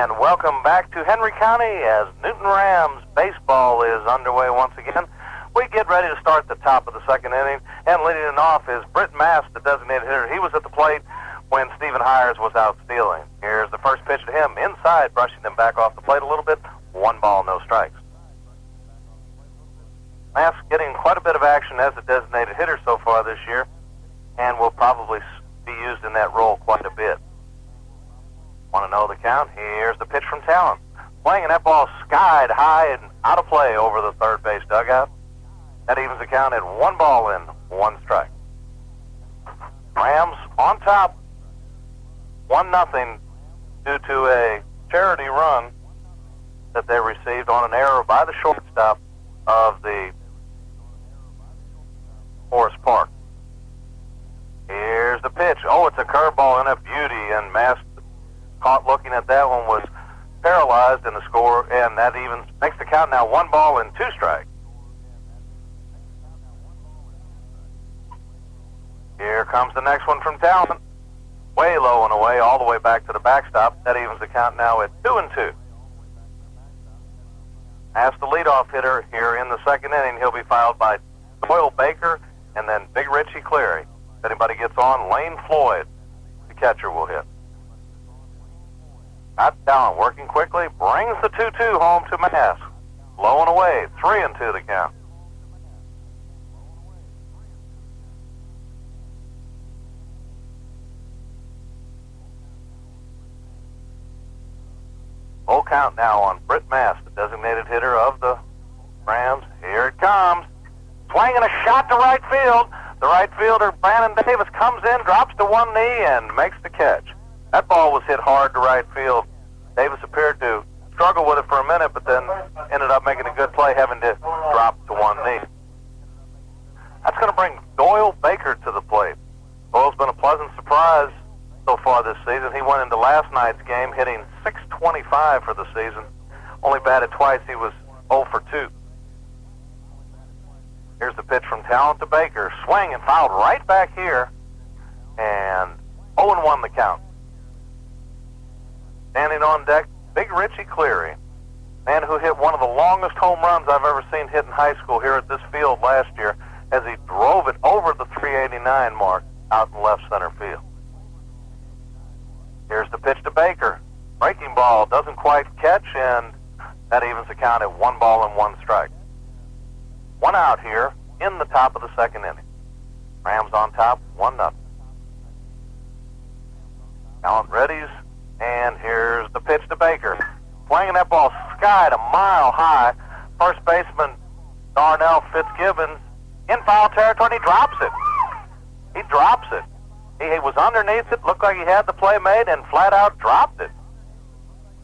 And welcome back to Henry County as Newton Rams baseball is underway once again. We get ready to start the top of the second inning, and leading it off is Britt Mast, the designated hitter. He was at the plate when Stephen Hires was out stealing. Here's the first pitch to him, inside, brushing them back off the plate a little bit. 1 ball, no strikes. Mast getting quite a bit of action as a designated hitter so far this year, and will probably be used in that role quite a bit. Want to know the count? Here's the pitch from Talon. Playing, and that ball skied high and out of play over the third base dugout. That evens the count at 1 ball and 1 strike. Rams on top, 1-0 due to a charity run that they received on an error by the shortstop of the Forest Park. Here's the pitch. Oh, it's a curveball and a beauty, and Mast caught looking at that one, was paralyzed in the score, and that even makes the count now 1 ball and 2 strikes. Here comes the next one from Talon. Way low and away, all the way back to the backstop. That evens the count now at 2-2. As the leadoff hitter here in the second inning, he'll be fouled by Doyle Baker and then Big Richie Cleary. If anybody gets on, Lane Floyd, the catcher, will hit. Not Talon working quickly, brings the 2-2 home to Mast. Low and away, 3-2 the count. Full count now on Britt Mast, the designated hitter of the Rams. Here it comes. Swinging a shot to right field. The right fielder, Brandon Davis, comes in, drops to one knee, and makes the catch. That ball was hit hard to right field. Davis appeared to struggle with it for a minute, but then ended up making a good play, having to drop to one knee. That's going to bring Doyle Baker to the plate. Doyle's been a pleasant surprise so far this season. He went into last night's game hitting .625 for the season. Only batted twice. He was 0 for 2. Here's the pitch from Talon to Baker. Swing and fouled right back here. And 0-1 the count. Standing on deck, Big Richie Cleary. Man who hit one of the longest home runs I've ever seen hit in high school here at this field last year as he drove it over the 389 mark out in left center field. Here's the pitch to Baker. Breaking ball doesn't quite catch, and that evens the count at 1 ball and 1 strike. 1 out here in the top of the second inning. Rams on top, 1-0. Talon readies, and here's the pitch to Baker. Swinging that ball skied a mile high. First baseman Darnell Fitzgibbons in foul territory, and he drops it. He drops it. He was underneath it, looked like he had the play made, and flat out dropped it.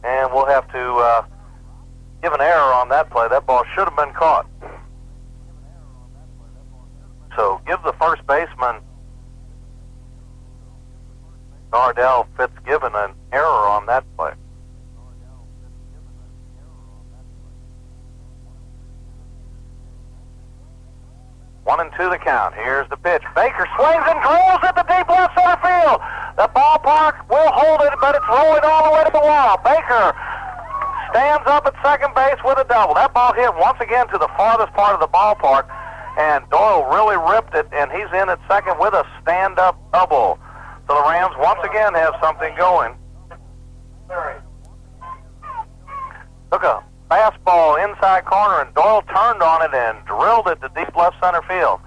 And we'll have to give an error on that play. That ball should have been caught. So give the first baseman, Darnell Fitzgibbon, an error on that play. One and two the count. Here's the pitch. Baker swings and drills at the deep left center field. The ballpark will hold it, but it's rolling all the way to the wall. Baker stands up at second base with a double. That ball hit once again to the farthest part of the ballpark, and Doyle really ripped it, and he's in at second with a stand-up double. So the Rams once again have something going. Took a fastball inside corner, and Doyle turned on it and drilled it to deep left center field.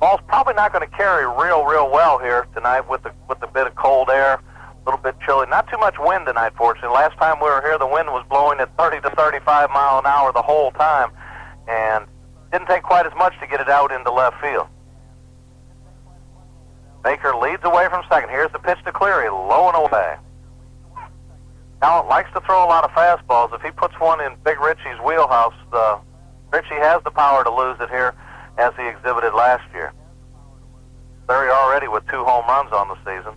Ball's probably not going to carry real well here tonight with the bit of cold air, a little bit chilly. Not too much wind tonight, fortunately. Last time we were here, the wind was blowing at 30 to 35 mile an hour the whole time, and didn't take quite as much to get it out into left field. Baker leads away from second. Here's the pitch to Cleary, low and away. Talent likes to throw a lot of fastballs. If he puts one in Big Richie's wheelhouse, Richie has the power to lose it here, as he exhibited last year. Cleary already with 2 home runs on the season.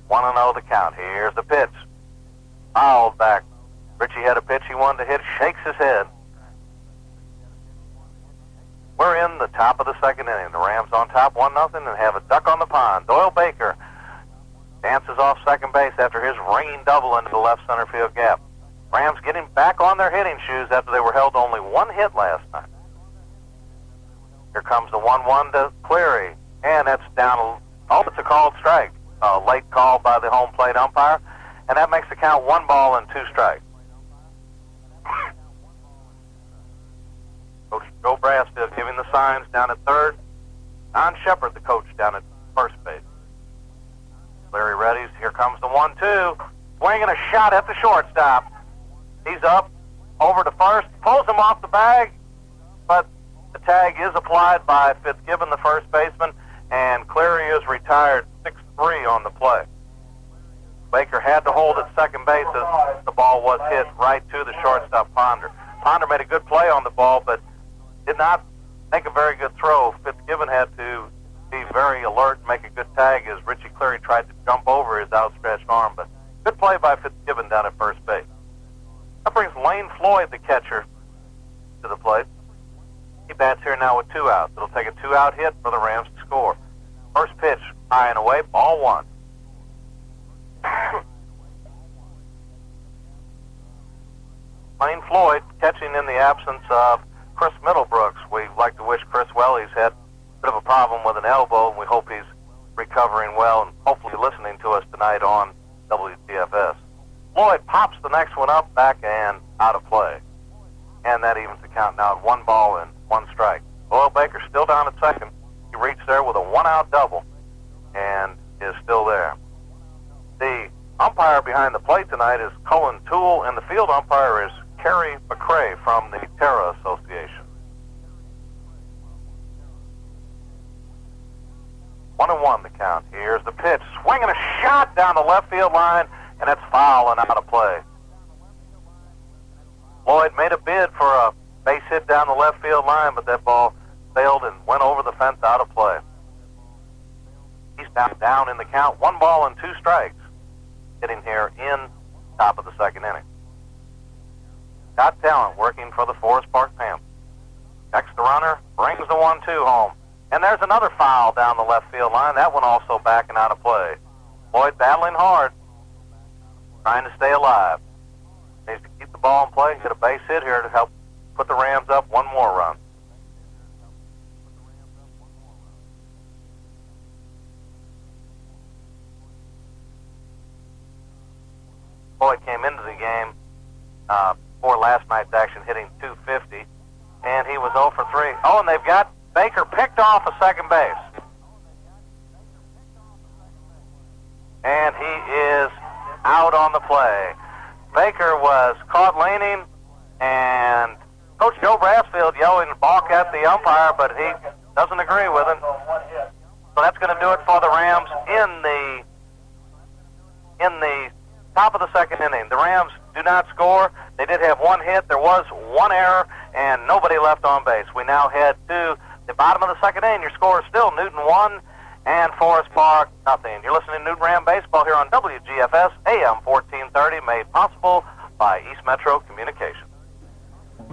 1-0 the count. Here's the pitch. Fouled back. Richie had a pitch he wanted to hit, shakes his head. We're in the top of the second inning. The Rams on top 1-0 and have a duck on the pond. Doyle Baker dances off second base after his ringing double into the left center field gap. Rams getting back on their hitting shoes after they were held to only one hit last night. Here comes the 1-1 to Cleary, and that's down. Oh, it's a called strike. A late call by the home plate umpire, and that makes the count 1 ball and 2 strikes. Coach Joe Brasfield giving the signs down at third. Don Shepard, the coach, down at first base. Cleary readies. Here comes the 1-2. Swinging a shot at the shortstop. He's up over to first, pulls him off the bag, but the tag is applied by Fitzgibbon, the first baseman, and Cleary is retired 6-3 on the play. Baker had to hold at second base as the ball was hit right to the shortstop, Ponder. Ponder made a good play on the ball, but did not make a very good throw. Fitzgibbon had to be very alert and make a good tag as Richie Cleary tried to jump over his outstretched arm, but good play by Fitzgibbon down at first base. That brings Lane Floyd, the catcher, to the plate. He bats here now with 2 outs. It'll take a 2-out hit for the Rams to score. First pitch, high and away, ball 1. Lane Floyd catching in the absence of Chris Middlebrooks. We like to wish Chris well. He's had a bit of a problem with an elbow, and we hope he's recovering well and hopefully listening to us tonight on WGFS. Floyd pops the next one up, back, and out of play. And that evens the count now at 1 ball and 1 strike. Boyle Baker still down at second. He reached there with a 1-out double and is still there. The umpire behind the plate tonight is Cullen Toole, and the field umpire is Kerry McCrae from the Terra Association. 1-1 the count. Here's the pitch. Swinging a shot down the left field line, and it's foul and out of play. Floyd made a bid for a base hit down the left field line, but that ball failed and went over the fence out of play. He's now down in the count, 1 ball and 2 strikes, hitting here in top of the second inning. Got talent working for the Forest Park Panthers. Next the runner, brings the 1-2 home. And there's another foul down the left field line. That one also back and out of play. Floyd battling hard, trying to stay alive. Needs to keep the ball in play, get a base hit here to help put the Rams up 1 more run. Floyd came into the game before last night's action hitting .250, and he was 0 for 3. Oh, and they've got Baker picked off a second base. And he is out on the play. Baker was caught leaning, and Coach Joe Brasfield yelling balk at the umpire, but he doesn't agree with him. So that's going to do it for the Rams in the top of the second inning. The Rams do not score. They did have 1 hit. There was 1 error, and nobody left on base. We now head to the bottom of the second inning. Your score is still Newton 1 and Forest Park nothing. You're listening to Newton Ram Baseball here on WGFS AM 1430, made possible by East Metro Communications.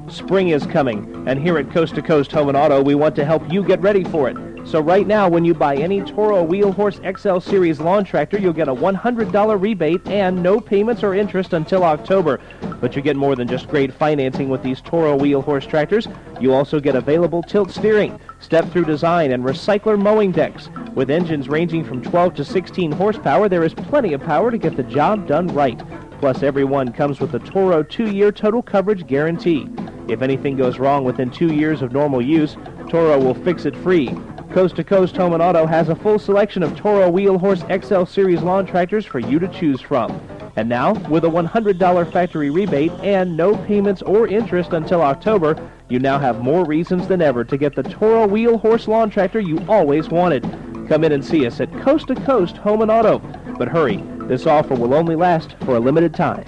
Spring is coming, and here at Coast to Coast Home and Auto, we want to help you get ready for it. So right now, when you buy any Toro Wheel Horse XL Series lawn tractor, you'll get a $100 rebate and no payments or interest until October. But you get more than just great financing with these Toro Wheel Horse tractors. You also get available tilt steering, step-through design, and recycler mowing decks. With engines ranging from 12 to 16 horsepower, there is plenty of power to get the job done right. Plus, every one comes with the Toro 2-year total coverage guarantee. If anything goes wrong within 2 years of normal use, Toro will fix it free. Coast to Coast Home and Auto has a full selection of Toro Wheel Horse XL Series lawn tractors for you to choose from. And now, with a $100 factory rebate and no payments or interest until October, you now have more reasons than ever to get the Toro Wheel Horse lawn tractor you always wanted. Come in and see us at Coast to Coast Home and Auto. But hurry, this offer will only last for a limited time.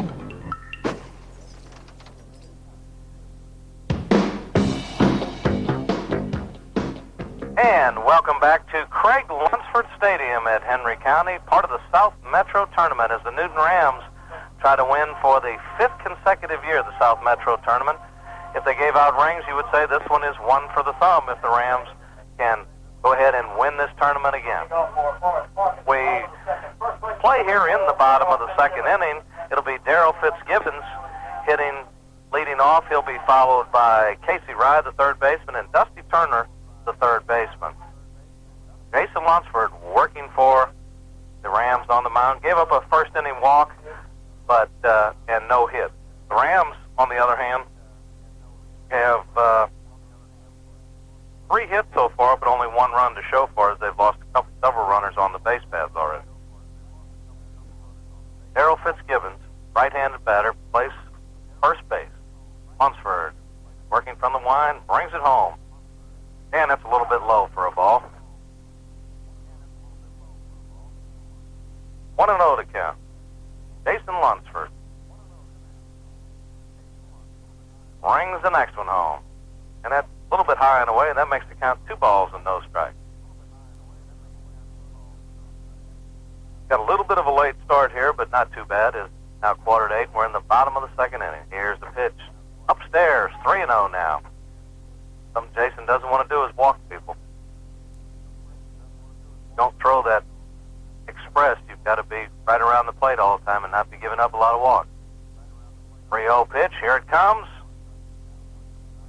And welcome back to Craig Lunsford Stadium at Henry County, part of the South Metro Tournament, as the Newton Rams try to win for the 5th consecutive year the South Metro Tournament. If they gave out rings, you would say this one is one for the thumb if the Rams can go ahead and win this tournament again. We play here in the bottom of the second inning. It'll be Darrell Fitzgibbons leading off. He'll be followed by Casey Rye, the third baseman, and Dusty Turner, the third baseman. Jason Lunsford working for the Rams on the mound. Gave up a first inning walk, and no hit. The Rams, on the other hand, have 3 hits so far, but only 1 run to show for as they've lost several runners on the base paths already. Darrell Fitzgibbons, right-handed batter, plays first base. Lunsford, working from the line, brings it home. And that's a little bit low for a ball. 1-0 to count. Jason Lunsford brings the next one home. And that's a little bit high and away, and that makes the count 2 balls and no strikes. Got a little bit of a late start here, but not too bad. It's now 7:45. We're in the bottom of the second inning. Here's the pitch. Upstairs, 3-0 now. Something Jason doesn't want to do is walk people. Don't throw that express. You've got to be right around the plate all the time and not be giving up a lot of walks. 3-0 pitch. Here it comes.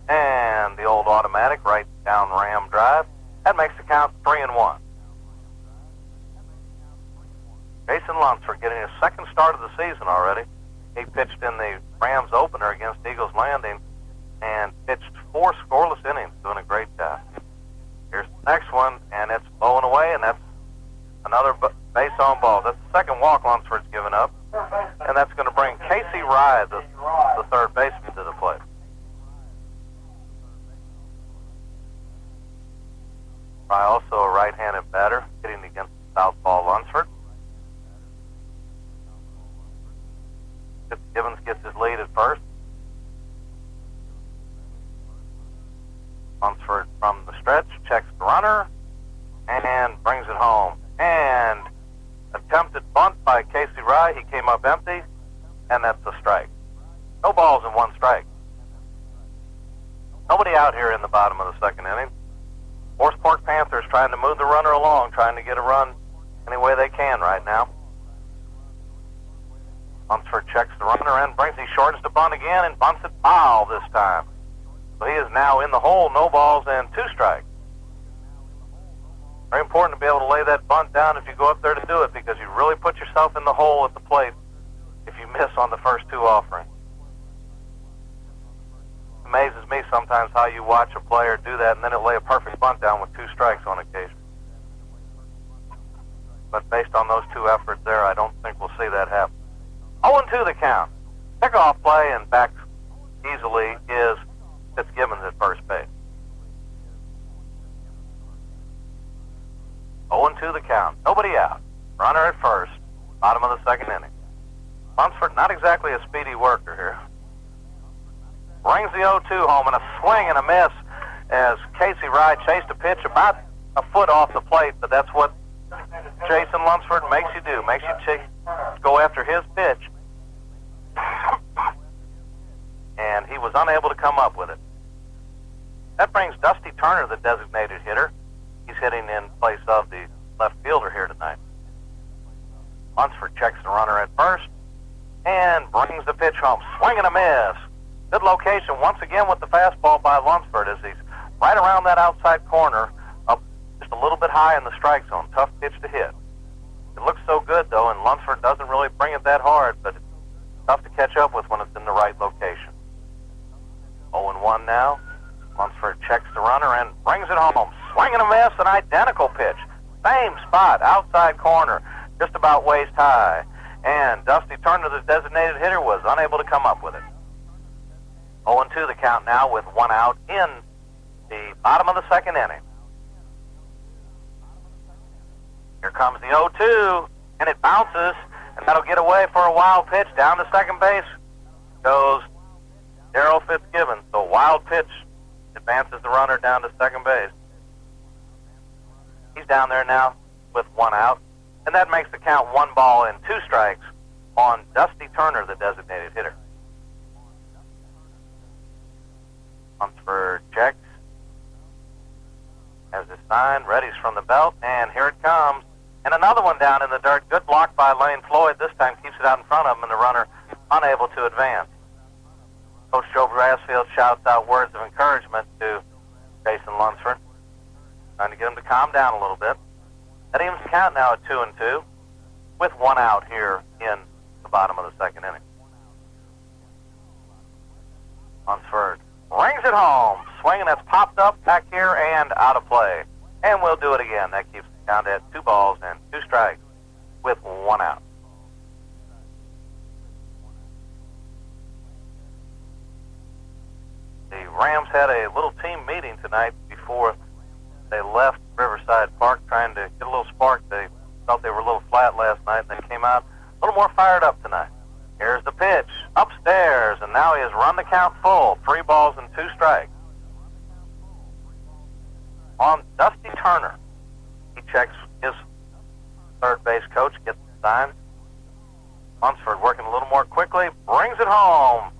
And the old automatic right down Ram Drive. That makes the count 3-1. Jason Lunsford getting his second start of the season already. He pitched in the Rams opener against Eagles Landing and pitched 4 scoreless innings, doing a great job. Here's the next one, and it's blowing away, and that's another base on ball. That's the second walk Lunsford's given up, and that's going to bring Casey Rye, the third baseman, to the plate. Rye also a right-handed batter, hitting against southpaw Lunsford. Fitzgibbons gets his lead at first. Lunsford from the stretch, checks the runner, and brings it home. And attempted bunt by Casey Rye. He came up empty, and that's a strike. No balls and 1 strike. Nobody out here in the bottom of the second inning. Horse Park Panthers trying to move the runner along, trying to get a run any way they can right now. Lunsford checks the runner and he shortens the bunt again and bunts it foul this time. So he is now in the hole, no balls and 2 strikes. Very important to be able to lay that bunt down if you go up there to do it, because you really put yourself in the hole at the plate if you miss on the first 2 offerings. It amazes me sometimes how you watch a player do that and then he'll lay a perfect bunt down with 2 strikes on occasion. But based on those 2 efforts there, I don't think we'll see that happen. 0-2 the count. Pickoff play and back easily is Fitzgibbons at first base. 0-2 the count. Nobody out. Runner at first. Bottom of the second inning. Lunsford, not exactly a speedy worker here. Brings the 0-2 home, and a swing and a miss as Casey Rye chased a pitch about a foot off the plate, but that's what Jason Lunsford makes you do. Makes you go after his pitch. And he was unable to come up with it. That brings Dusty Turner, the designated hitter. He's hitting in place of the left fielder here tonight. Lunsford checks the runner at first and brings the pitch home. Swing and a miss. Good location once again with the fastball by Lunsford as he's right around that outside corner, up just a little bit high in the strike zone. Tough pitch to hit. It looks so good, though, and Lunsford doesn't really bring it that hard, but it's tough to catch up with when it's in the right location. 0-1 now. Lunsford checks the runner and brings it home. Swing and a miss, an identical pitch. Same spot, outside corner, just about waist high. And Dusty Turner, the designated hitter, was unable to come up with it. 0-2 the count now with 1 out in the bottom of the second inning. Here comes the 0-2, and it bounces, and that'll get away for a wild pitch. Down to second base goes Darrell Fitzgibbons. So wild pitch advances the runner down to second base. He's down there now with 1 out, and that makes the count 1 ball and 2 strikes on Dusty Turner, the designated hitter. Lunsford checks, has his sign, readies from the belt, and here it comes. And another one down in the dirt. Good block by Lane Floyd. This time keeps it out in front of him, and the runner unable to advance. Coach Joe Brassfield shouts out words of encouragement to Jason Lunsford, trying to get him to calm down a little bit. That evens the count now at 2-2, with one out here in the bottom of the second inning. Lunsford rings it home. Swinging that's popped up back here and out of play. And we'll do it again. That keeps the count at 2 balls and 2 strikes with one out. The Rams had a little team meeting tonight before they left Riverside Park, trying to get a little spark. They felt they were a little flat last night, and they came out a little more fired up tonight. Here's the pitch, upstairs, and now he has run the count full. 3 balls and 2 strikes. On Dusty Turner, he checks his third base coach, gets the sign. Lunsford working a little more quickly, brings it home,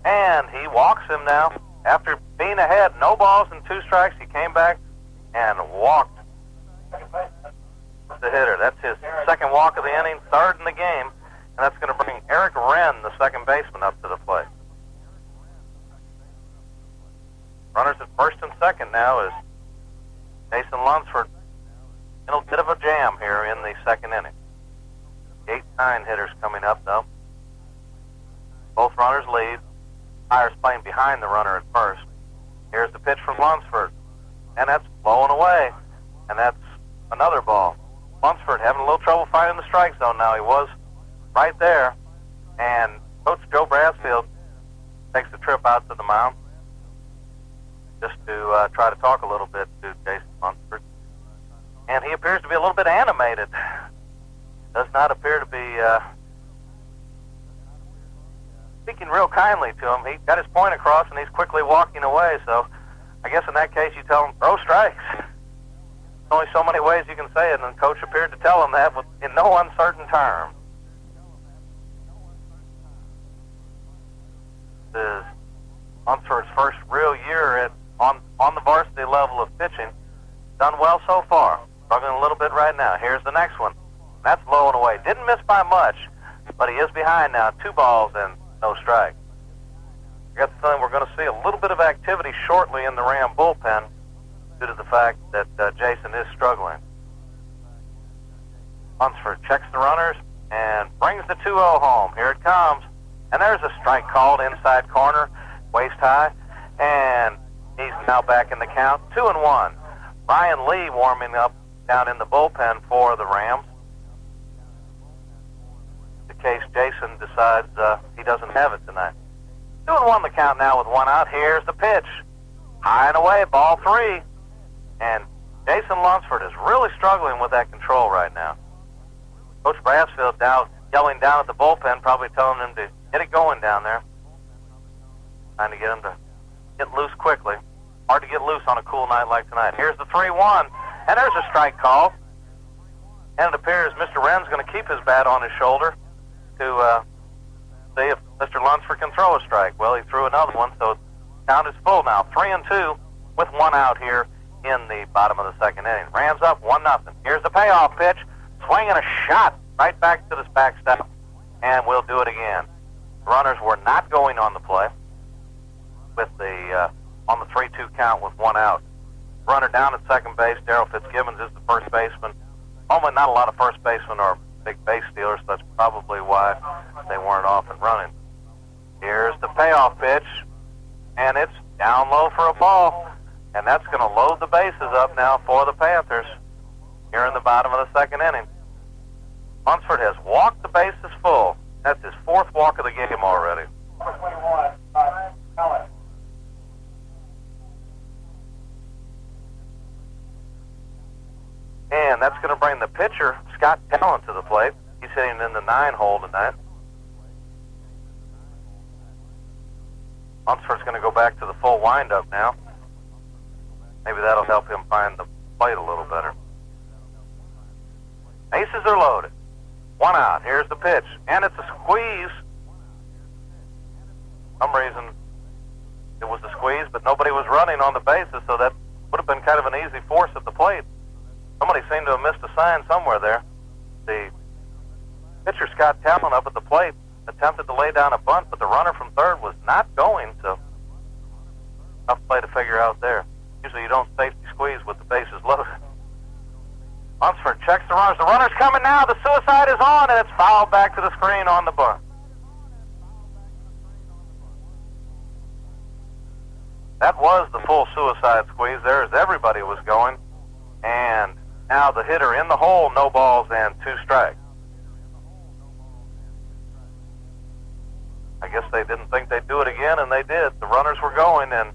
and he walks him now. After being ahead, no balls and 2 strikes, he came back and walked the hitter. That's his second walk of the inning, third in the game, and that's going to bring Eric Wren, the second baseman, up to the plate. Runners at first and second now is Jason Lunsford in a bit of a jam here in the second inning. 8-9 hitters coming up, though. Both runners lead. Myers playing behind the runner at first. Here's the pitch from Lunsford, and that's blowing away, and that's another ball. Lunsford having a little trouble finding the strike zone now. He was right there, and Coach Joe Brassfield takes the trip out to the mound just to try to talk a little bit to Jason Lunsford. And he appears to be a little bit animated. Does not appear to be speaking real kindly to him. He got his point across, and he's quickly walking away. So I guess in that case you tell him, throw strikes. There's only so many ways you can say it, and the coach appeared to tell him that in no uncertain terms. This is Lunsford's first real year on the varsity level of pitching. Done well so far. Struggling a little bit right now. Here's the next one. That's blowing away. Didn't miss by much, but he is behind now. 2 balls and no strike. I got the feeling we're going to see a little bit of activity shortly in the Ram bullpen due to the fact that Jason is struggling. Lunsford checks the runners and brings the 2-0 home. Here it comes. And there's a strike called inside corner, waist high, and he's now back in the count, 2-1. Brian Lee warming up down in the bullpen for the Rams. In case Jason decides he doesn't have it tonight. 2-1 the count now with 1 out. Here's the pitch. High and away, ball 3. And Jason Lunsford is really struggling with that control right now. Coach Brassfield now yelling down at the bullpen, probably telling him to get it going down there. Trying to get him to get loose quickly. Hard to get loose on a cool night like tonight. Here's the 3-1, and there's a strike call. And it appears Mr. Wren's going to keep his bat on his shoulder to see if Mr. Lunsford can throw a strike. Well, he threw another one, so the count is full now. 3-2 with 1 out here in the bottom of the second inning. Rams up 1-0. Here's the payoff pitch. Swinging a shot right back to this backstop. And we'll do it again. The runners were not going on the play with the on the 3-2 count with 1 out. Runner down at second base. Darrell Fitzgibbons is the first baseman. Only not a lot of first basemen are big base stealers, so that's probably why they weren't off and running. Here's the payoff pitch, and it's down low for a ball, and that's going to load the bases up now for the Panthers here in the bottom of the second inning. Lunsford has walked the bases full. That's his 4th walk of the game already. Number 21, Allen. And that's going to bring the pitcher, Scott Talent, to the plate. He's hitting in the 9 hole tonight. Lunsford's going to go back to the full windup now. Maybe that'll help him find the plate a little better. Bases are loaded. 1 out. Here's the pitch. And it's a squeeze. For some reason, it was a squeeze, but nobody was running on the bases, so that would have been kind of an easy force at the plate. Somebody seemed to have missed a sign somewhere there. The pitcher, Scott Talon, up at the plate, attempted to lay down a bunt, but the runner from third was not going, so tough play to figure out there. Usually you don't safety squeeze with the bases loaded. Lunsford checks the runners. The runner's coming now. The suicide is on, and it's fouled back to the screen on the bunt. That was the full suicide squeeze there as everybody was going. And now the hitter in the hole, no balls and 2 strikes. I guess they didn't think they'd do it again, and they did. The runners were going, and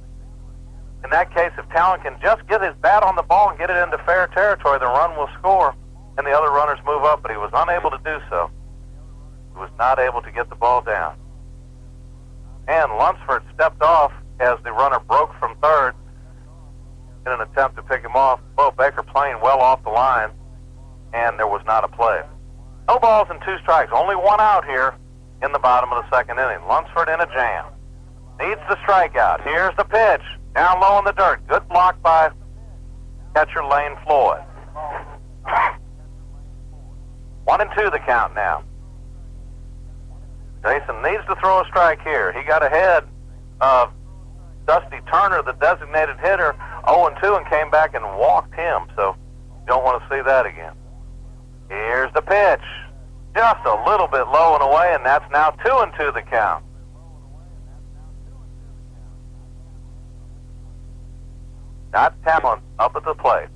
in that case, if Talon can just get his bat on the ball and get it into fair territory, the run will score, and the other runners move up, but he was unable to do so. He was not able to get the ball down. And Lunsford stepped off as the runner broke from third in an attempt to pick him off. Bo Baker playing well off the line, and there was not a play. No balls and 2 strikes, only 1 out here in the bottom of the second inning. Lunsford in a jam. Needs the strikeout. Here's the pitch. Down low in the dirt. Good block by catcher Lane Floyd. 1-2 the count now. Jason needs to throw a strike here. He got ahead of Dusty Turner, the designated hitter, 0-2, and came back and walked him, so you don't want to see that again. Here's the pitch. Just a little bit low and away, and that's now 2-2 the count. Scott Talon up at the plate.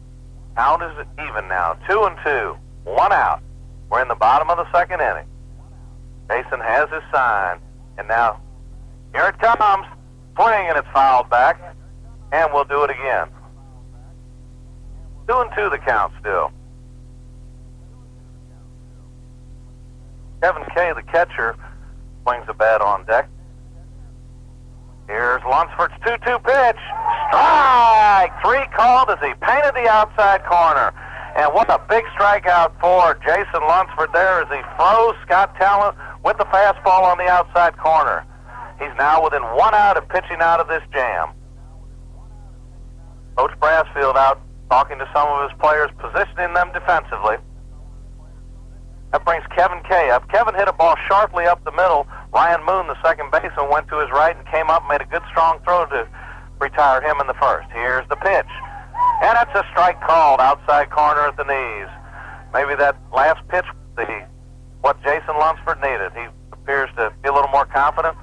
Count is even now. 2-2. 1 out. We're in the bottom of the second inning. Jason has his sign. And now, here it comes. Swing, and it's fouled back. And we'll do it again. 2-2 the count still. Kevin Kay, the catcher, swings a bat on deck. Here's Lunsford's 2-2 pitch. Strike! 3 called as he painted the outside corner. And what a big strikeout for Jason Lunsford there as he froze Scott Talon with the fastball on the outside corner. He's now within 1 out of pitching out of this jam. Coach Brassfield out talking to some of his players, positioning them defensively. That brings Kevin Kay up. Kevin hit a ball sharply up the middle. Ryan Moon, the second baseman, went to his right and came up and made a good strong throw to retire him in the first. Here's the pitch. And that's a strike called outside corner at the knees. Maybe that last pitch was what Jason Lunsford needed. He appears to be a little more confident.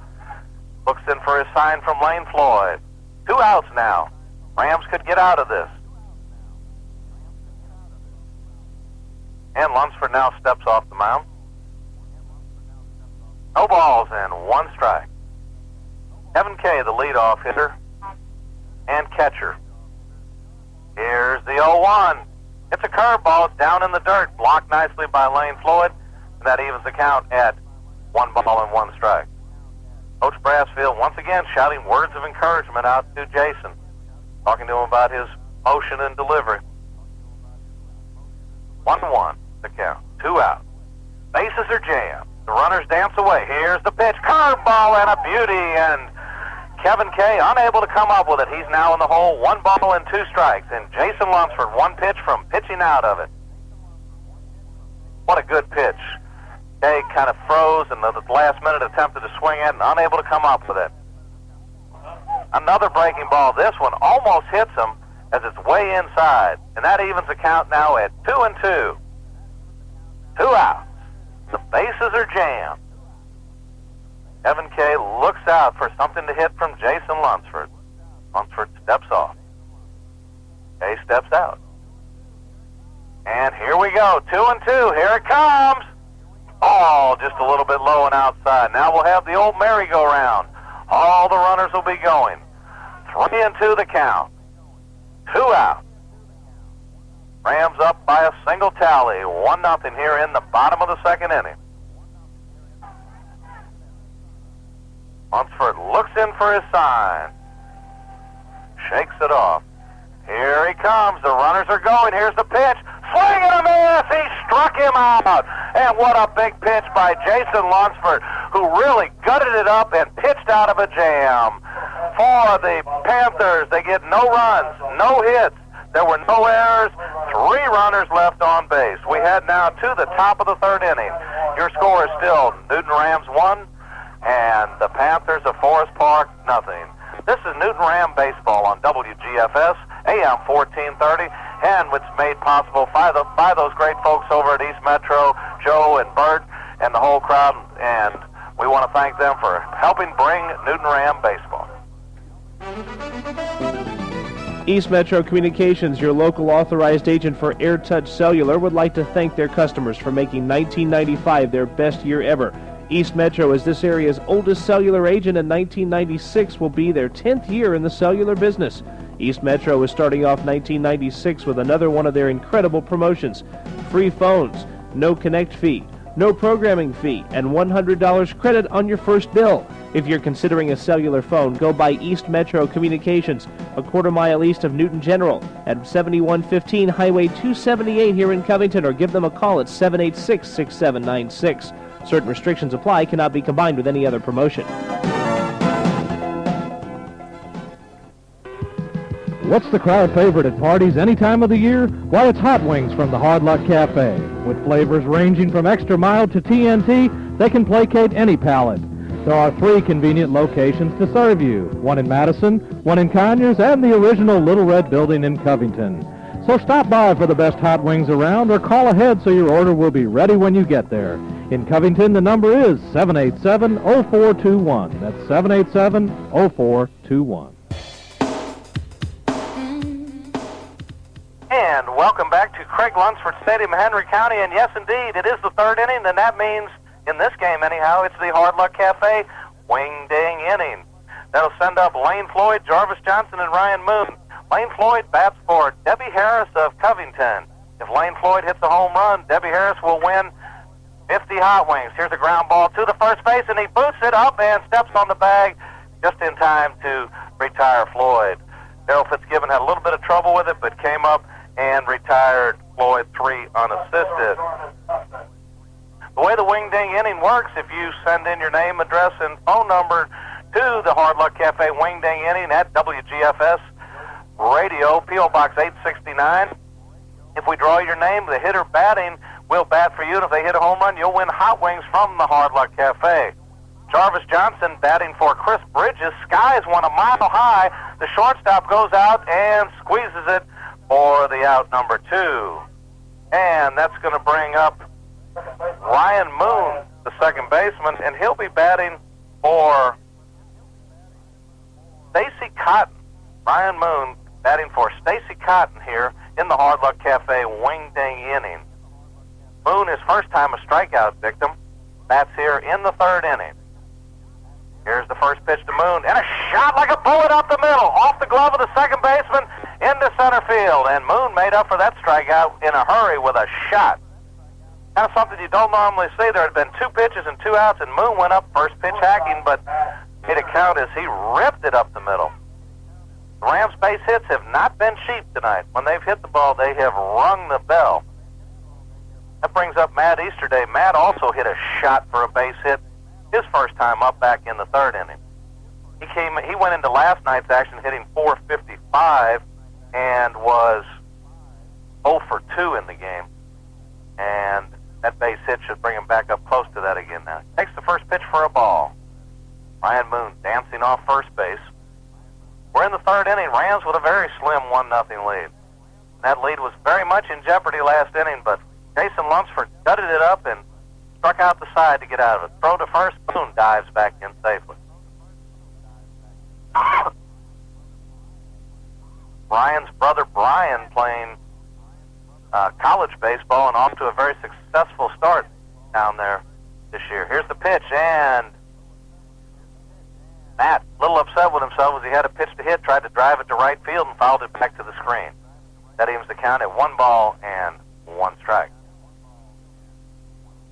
Looks in for his sign from Lane Floyd. 2 outs now. Rams could get out of this. And Lunsford now steps off the mound. No balls and 1 strike. Kevin Kay, the leadoff hitter and catcher. Here's the 0-1. It's a curveball down in the dirt, blocked nicely by Lane Floyd, and that evens the count at 1 ball and 1 strike. Coach Brassfield once again shouting words of encouragement out to Jason, talking to him about his motion and delivery. 1-1 the count. 2 out. Bases are jammed. The runners dance away. Here's the pitch. Curveball and a beauty, and Kevin Kay unable to come up with it. He's now in the hole. 1 ball and 2 strikes. And Jason Lunsford, 1 pitch from pitching out of it. What a good pitch. Kay kind of froze and the last minute attempted to swing it and unable to come up with it. Another breaking ball. This one almost hits him as it's way inside. And that evens the count now at 2-2. 2 outs. The bases are jammed. Kevin Kay looks out for something to hit from Jason Lunsford. Lunsford steps off. Kay steps out. And here we go. 2-2. Here it comes. Oh, just a little bit low and outside. Now we'll have the old merry-go-round. All the runners will be going. 3-2 the count. 2 out. Rams up by a single tally. 1-0 here in the bottom of the second inning. Lunsford looks in for his sign. Shakes it off. Here he comes. The runners are going. Here's the pitch. Swing and a miss. He struck him out. And what a big pitch by Jason Lunsford, who really gutted it up and pitched out of a jam. For the Panthers, they get no runs, no hits. There were no errors, 3 runners left on base. We head now to the top of the 3rd inning. Your score is still Newton Rams 1 and the Panthers of Forest Park nothing. This is Newton Ram Baseball on WGFS, AM 1430, and it's made possible by those great folks over at East Metro, Joe and Bert and the whole crowd, and we want to thank them for helping bring Newton Ram Baseball. East Metro Communications, your local authorized agent for AirTouch Cellular, would like to thank their customers for making 1995 their best year ever. East Metro is this area's oldest cellular agent, and 1996 will be their 10th year in the cellular business. East Metro is starting off 1996 with another one of their incredible promotions. Free phones, no connect fee, no programming fee, and $100 credit on your first bill. If you're considering a cellular phone, go by East Metro Communications, a quarter-mile east of Newton General, at 7115 Highway 278 here in Covington, or give them a call at 786-6796. Certain restrictions apply, cannot be combined with any other promotion. What's the crowd favorite at parties any time of the year? Why, it's hot wings from the Hard Luck Cafe. With flavors ranging from extra mild to TNT, they can placate any palate. There are 3 convenient locations to serve you, one in Madison, one in Conyers, and the original Little Red Building in Covington. So stop by for the best hot wings around, or call ahead so your order will be ready when you get there. In Covington, the number is 787-0421. That's 787-0421. And welcome back to Craig Lunsford Stadium, Henry County. And yes, indeed, it is the 3rd inning, and that means, in this game anyhow, it's the Hard Luck Cafe wing-ding inning. That'll send up Lane Floyd, Jarvis Johnson, and Ryan Moon. Lane Floyd bats for Debbie Harris of Covington. If Lane Floyd hits a home run, Debbie Harris will win 50 hot wings. Here's a ground ball to the first base, and he boots it up and steps on the bag just in time to retire Floyd. Darrell Fitzgibbon had a little bit of trouble with it, but came up and retired Floyd 3 unassisted. The way the wing-ding inning works, if you send in your name, address, and phone number to the Hard Luck Cafe wing-ding inning at WGFS Radio, P.O. Box 869. If we draw your name, the hitter batting will bat for you, and if they hit a home run, you'll win hot wings from the Hard Luck Cafe. Jarvis Johnson batting for Chris Bridges. Skies one a mile high. The shortstop goes out and squeezes it for the out number 2. And that's going to bring up Ryan Moon, the second baseman, and he'll be batting for Stacy Cotton. Ryan Moon batting for Stacy Cotton here in the Hard Luck Cafe wing-ding inning. Moon is first time a strikeout victim. Bats here in the 3rd inning. Here's the first pitch to Moon, and a shot like a bullet up the middle, off the glove of the second baseman into center field. And Moon made up for that strikeout in a hurry with a shot. Kind of something you don't normally see. There had been 2 pitches and 2 outs, and Moon went up first pitch hacking, but made a count as he ripped it up the middle. The Rams' base hits have not been cheap tonight. When they've hit the ball, they have rung the bell. That brings up Matt Easterday. Matt also hit a shot for a base hit, his first time up back in the 3rd inning. He went into last night's action hitting .455 and was 0 for 2 in the game. And that base hit should bring him back up close to that again now. Takes the first pitch for a ball. Ryan Moon dancing off first base. We're in the 3rd inning. Rams with a very slim 1-0 lead. That lead was very much in jeopardy last inning, but Jason Lunsford gutted it up and struck out the side to get out of it. Throw to first, Moon dives back in safely. Brian's brother Brian playing college baseball and off to a very successful start down there this year. Here's the pitch, and Matt, a little upset with himself as he had a pitch to hit, tried to drive it to right field and fouled it back to the screen. That evens the count at 1 ball and 1 strike.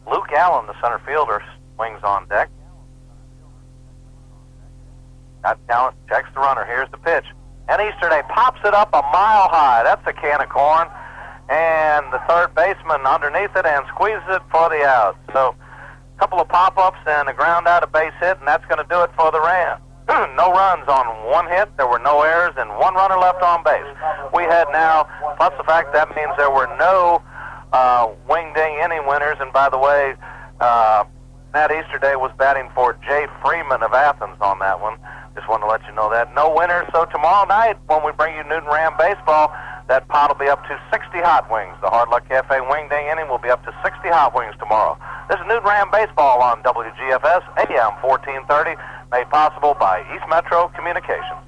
Luke Allen, the center fielder, swings on deck. Got talent, checks the runner. Here's the pitch. And Easterday pops it up a mile high. That's a can of corn. And the third baseman underneath it and squeezes it for the out. So a couple of pop-ups and a ground out, a base hit, and that's going to do it for the Rams. no runs on one hit. There were no errors and one runner left on base. We had now, plus the fact that means there were no wing ding inning winners. And by the way, Matt Easterday was batting for Jay Freeman of Athens on that one. Just wanted to let you know that. No winners. So tomorrow night, when we bring you Newton Ram baseball, that pot will be up to 60 hot wings. The Hard Luck Cafe wing ding inning will be up to 60 hot wings tomorrow. This is Newton Ram baseball on WGFS AM 1430, made possible by East Metro Communications.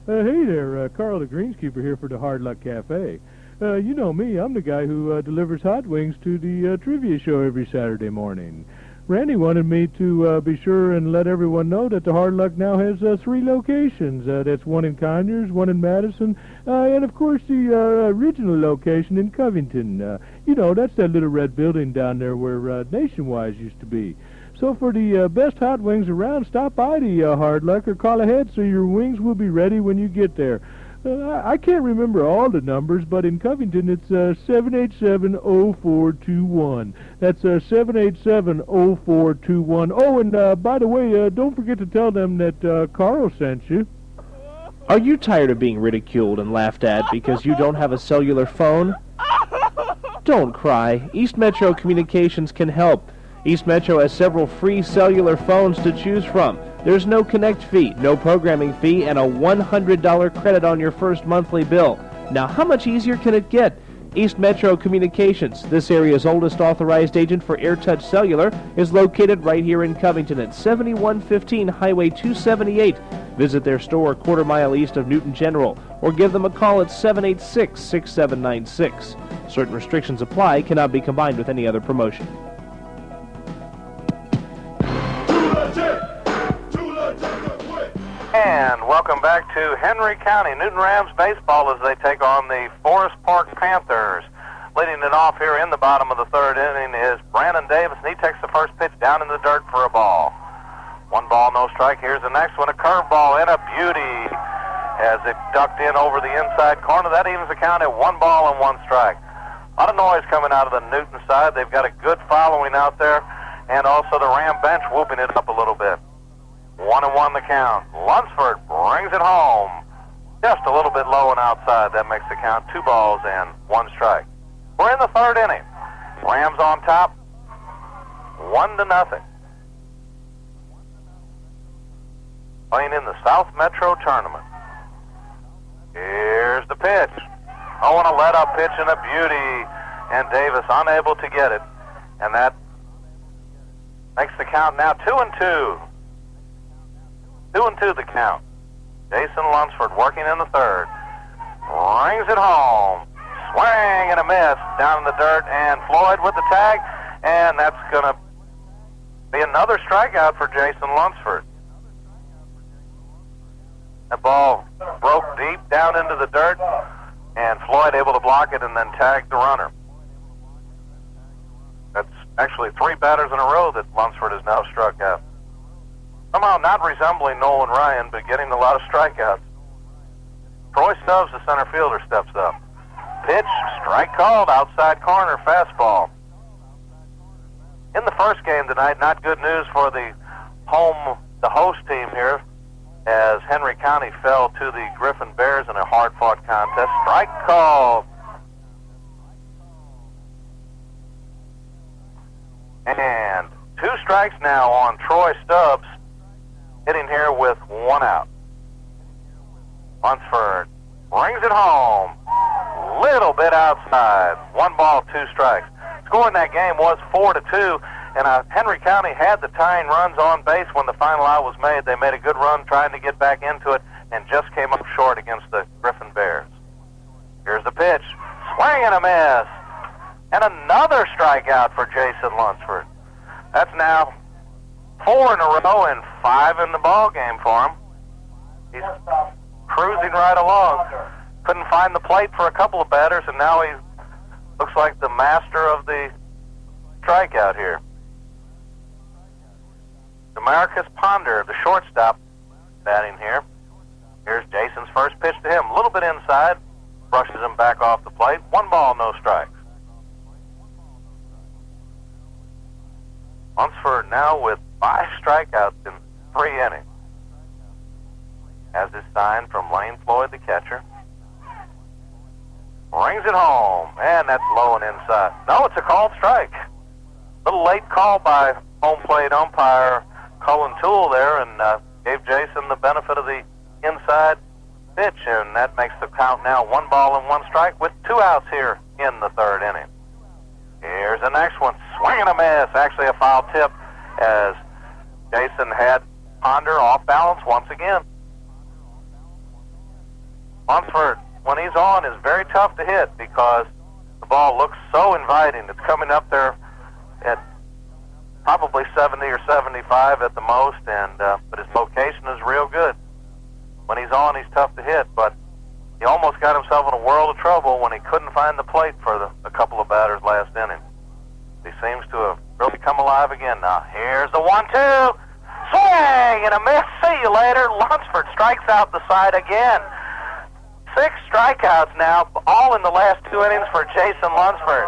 Hey there, Carl the Greenskeeper here for the Hard Luck Cafe. You know me, I'm the guy who delivers hot wings to the trivia show every Saturday morning. Randy wanted me to be sure and let everyone know that the Hard Luck now has 3 locations. That's one in Conyers, one in Madison, and of course the original location in Covington. You know, that's that little red building down there where Nationwide used to be. So for the best hot wings around, stop by the Hard Luck or call ahead so your wings will be ready when you get there. I can't remember all the numbers, but in Covington it's 787-0421. That's 787-0421. Oh, and by the way, don't forget to tell them that Carl sent you. Are you tired of being ridiculed and laughed at because you don't have a cellular phone? Don't cry. East Metro Communications can help. East Metro has several free cellular phones to choose from. There's no connect fee, no programming fee, and a $100 credit on your first monthly bill. Now, how much easier can it get? East Metro Communications, this area's oldest authorized agent for AirTouch Cellular, is located right here in Covington at 7115 Highway 278. Visit their store a quarter-mile east of Newton General, or give them a call at 786-6796. Certain restrictions apply, cannot be combined with any other promotion. And welcome back to Henry County. Newton Rams baseball as they take on the Forest Park Panthers. Leading it off here in the bottom of the third inning is Brandon Davis, and he takes the first pitch down in the dirt for a ball. 1 ball, no strike. Here's the next one, a curveball and a beauty as it ducked in over the inside corner. That evens the count at 1 ball and 1 strike. A lot of noise coming out of the Newton side. They've got a good following out there, and also the Ram bench whooping it up a little bit. 1-1 the count. Lunsford brings it home. Just a little bit low and outside. That makes the count 2 balls and 1 strike. We're in the third inning. Rams on top, 1-0. Playing in the South Metro Tournament. Here's the pitch. Oh, and a let-up pitch and a beauty. And Davis unable to get it. And that makes the count now 2-2. 2-2 the count. Jason Lunsford working in the third. Brings it home. Swing and a miss down in the dirt, and Floyd with the tag, and that's going to be another strikeout for Jason Lunsford. That ball broke deep down into the dirt, and Floyd able to block it and then tag the runner. That's actually 3 batters in a row that Lunsford has now struck out. Somehow not resembling Nolan Ryan, but getting a lot of strikeouts. Troy Stubbs, the center fielder, steps up. Pitch, strike called, outside corner, fastball. In the first game tonight, not good news for the host team here, as Henry County fell to the Griffin Bears in a hard-fought contest. Strike called. And 2 strikes now on Troy Stubbs, hitting here with 1 out. Lunsford brings it home. Little bit outside. 1 ball, 2 strikes. Score in that game was 4-2, and Henry County had the tying runs on base when the final out was made. They made a good run trying to get back into it and just came up short against the Griffin Bears. Here's the pitch. Swing and a miss. And another strikeout for Jason Lunsford. That's now 4 in a row and 5 in the ball game for him. He's cruising right along. Couldn't find the plate for a couple of batters, and now he looks like the master of the strikeout here. Demarcus Ponder, the shortstop, batting here. Here's Jason's first pitch to him. A little bit inside, brushes him back off the plate. 1 ball, no strikes. Lunsford now with 5 strikeouts in 3 innings. has his sign from Lane Floyd, the catcher. Rings it home, and that's low and inside. No, it's a called strike. Little late call by home plate umpire Cullen Toole there, and gave Jason the benefit of the inside pitch, and that makes the count now 1 ball and 1 strike with 2 outs here in the 3rd inning. Here's the next one. Swing and a miss. Actually a foul tip as Jason had Ponder off balance once again. Lunsford, when he's on, is very tough to hit because the ball looks so inviting. It's coming up there at probably 70 or 75 at the most, and but his location is real good. When he's on, he's tough to hit, but he almost got himself in a world of trouble when he couldn't find the plate for a couple of batters last inning. He seems to have really come alive again now. Here's the 1-2. Swing and a miss. See you later. Lunsford strikes out the side again. 6 strikeouts now, all in the last 2 innings for Jason Lunsford.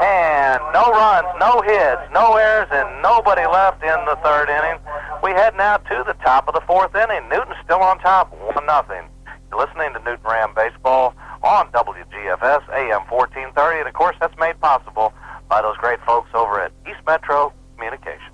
And no runs, no hits, no errors, and nobody left in the 3rd inning. We head now to the top of the 4th inning. Newton's still on top, 1-0. You're listening to Newton Ram Baseball on WGFS AM 1430, and of course that's made possible by those great folks over at East Metro Communications.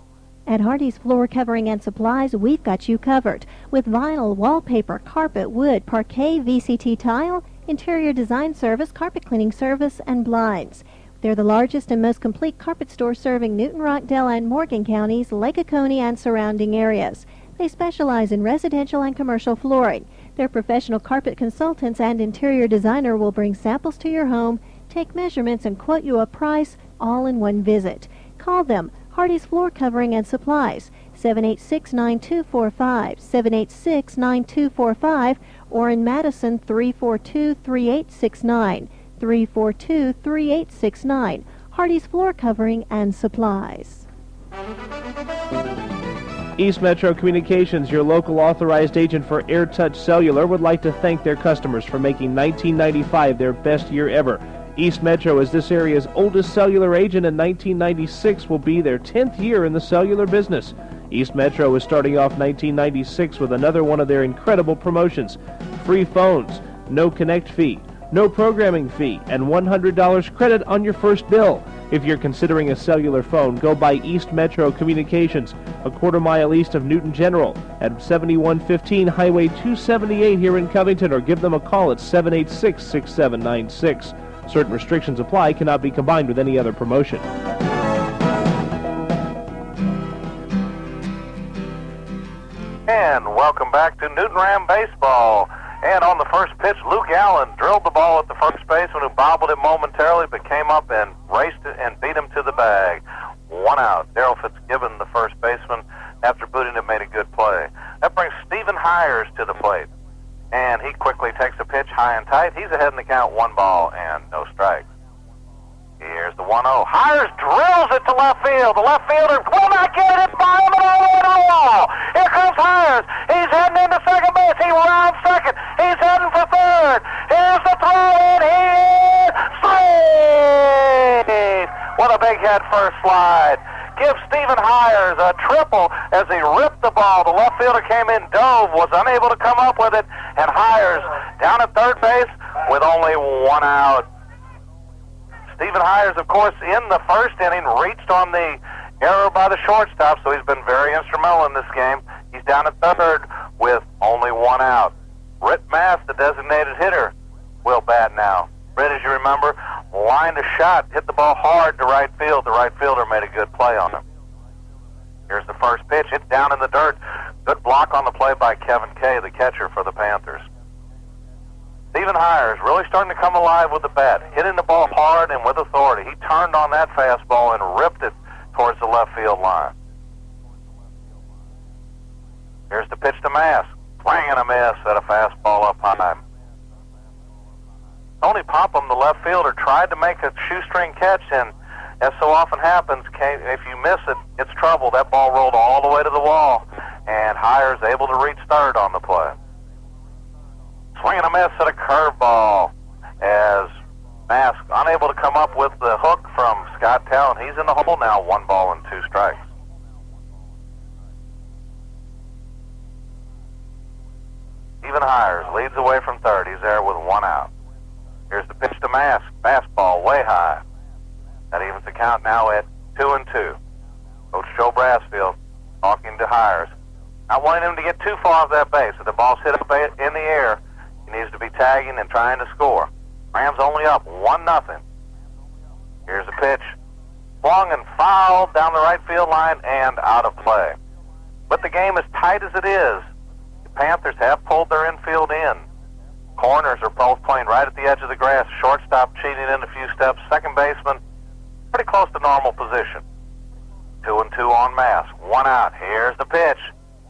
At Hardy's Floor Covering and Supplies, we've got you covered with vinyl, wallpaper, carpet, wood, parquet, VCT tile, interior design service, carpet cleaning service, and blinds. They're the largest and most complete carpet store serving Newton, Rockdale, and Morgan counties, Lake Oconee, and surrounding areas. They specialize in residential and commercial flooring. Their professional carpet consultants and interior designer will bring samples to your home, take measurements, and quote you a price all in one visit. Call them, Hardy's Floor Covering and Supplies, 786-9245, 786-9245, or in Madison, 342-3869, 342-3869. Hardy's Floor Covering and Supplies. East Metro Communications, your local authorized agent for AirTouch Cellular, would like to thank their customers for making 1995 their best year ever. East Metro is this area's oldest cellular agent, and 1996 will be their 10th year in the cellular business. East Metro is starting off 1996 with another one of their incredible promotions. Free phones, no connect fee, no programming fee, and $100 credit on your first bill. If you're considering a cellular phone, go by East Metro Communications, a quarter-mile east of Newton General, at 7115 Highway 278 here in Covington, or give them a call at 786-6796. Certain restrictions apply, cannot be combined with any other promotion. And welcome back to Newton Ram Baseball. And on the first pitch, Luke Allen drilled the ball at the first baseman, who bobbled it momentarily, but came up and raced it and beat him to the bag. 1 out. Darrell Fitzgibbon, the first baseman, after booting it, made a good play. That brings Stephen Hires to the plate. And he quickly takes a pitch high and tight. He's ahead in the count, 1 ball and no strikes. Here's the 1-0. Hires drills it to left field. The left fielder will not get it by him and all the way to the wall. Here comes Hires. He's heading into second base. He rounds second. He's heading for third. Here's the throw in. He is safe. What a big head first slide. Gives Stephen Hires a triple as he ripped the ball. The left fielder came in, dove, was unable to come up with it, and Hires down at third base with only 1 out. Stephen Hires, of course, in the first inning, reached on the error by the shortstop, so he's been very instrumental in this game. He's down at third with only 1 out. Britt Mass, the designated hitter, will bat now. Britt, as you remember, lined a shot, hit the ball hard to right field. The right fielder made a good play on him. Here's the first pitch. It's down in the dirt. Good block on the play by Kevin Kay, the catcher for the Panthers. Stephen Hires really starting to come alive with the bat, hitting the ball hard and with authority. He turned on that fastball and ripped it towards the left field line. Here's the pitch to Mass. Swing and a miss at a fastball up high. Tony Popham, the left fielder, tried to make a shoestring catch, and as so often happens, if you miss it, it's trouble. That ball rolled all the way to the wall, and Hires able to reach third on the play. Swing and a miss at a curveball as Mass unable to come up with the hook from Scott Tell, and he's in the hole now, 1 ball and 2 strikes. Stephen Stephen Hires leads away from third. He's there with one out. Here's the pitch to Mask. Fastball way high. That evens the count now at 2-2. Coach Joe Brassfield talking to Hires. Not wanting him to get too far off that base. If the ball's hit up in the air, he needs to be tagging and trying to score. Rams only up 1-0. Here's the pitch. Swung and fouled down the right field line and out of play. But the game as tight as it is, the Panthers have pulled their infield in. Corners are both playing right at the edge of the grass. Shortstop cheating in a few steps. Second baseman pretty close to normal position. 2-2 on Mask. One out. Here's the pitch.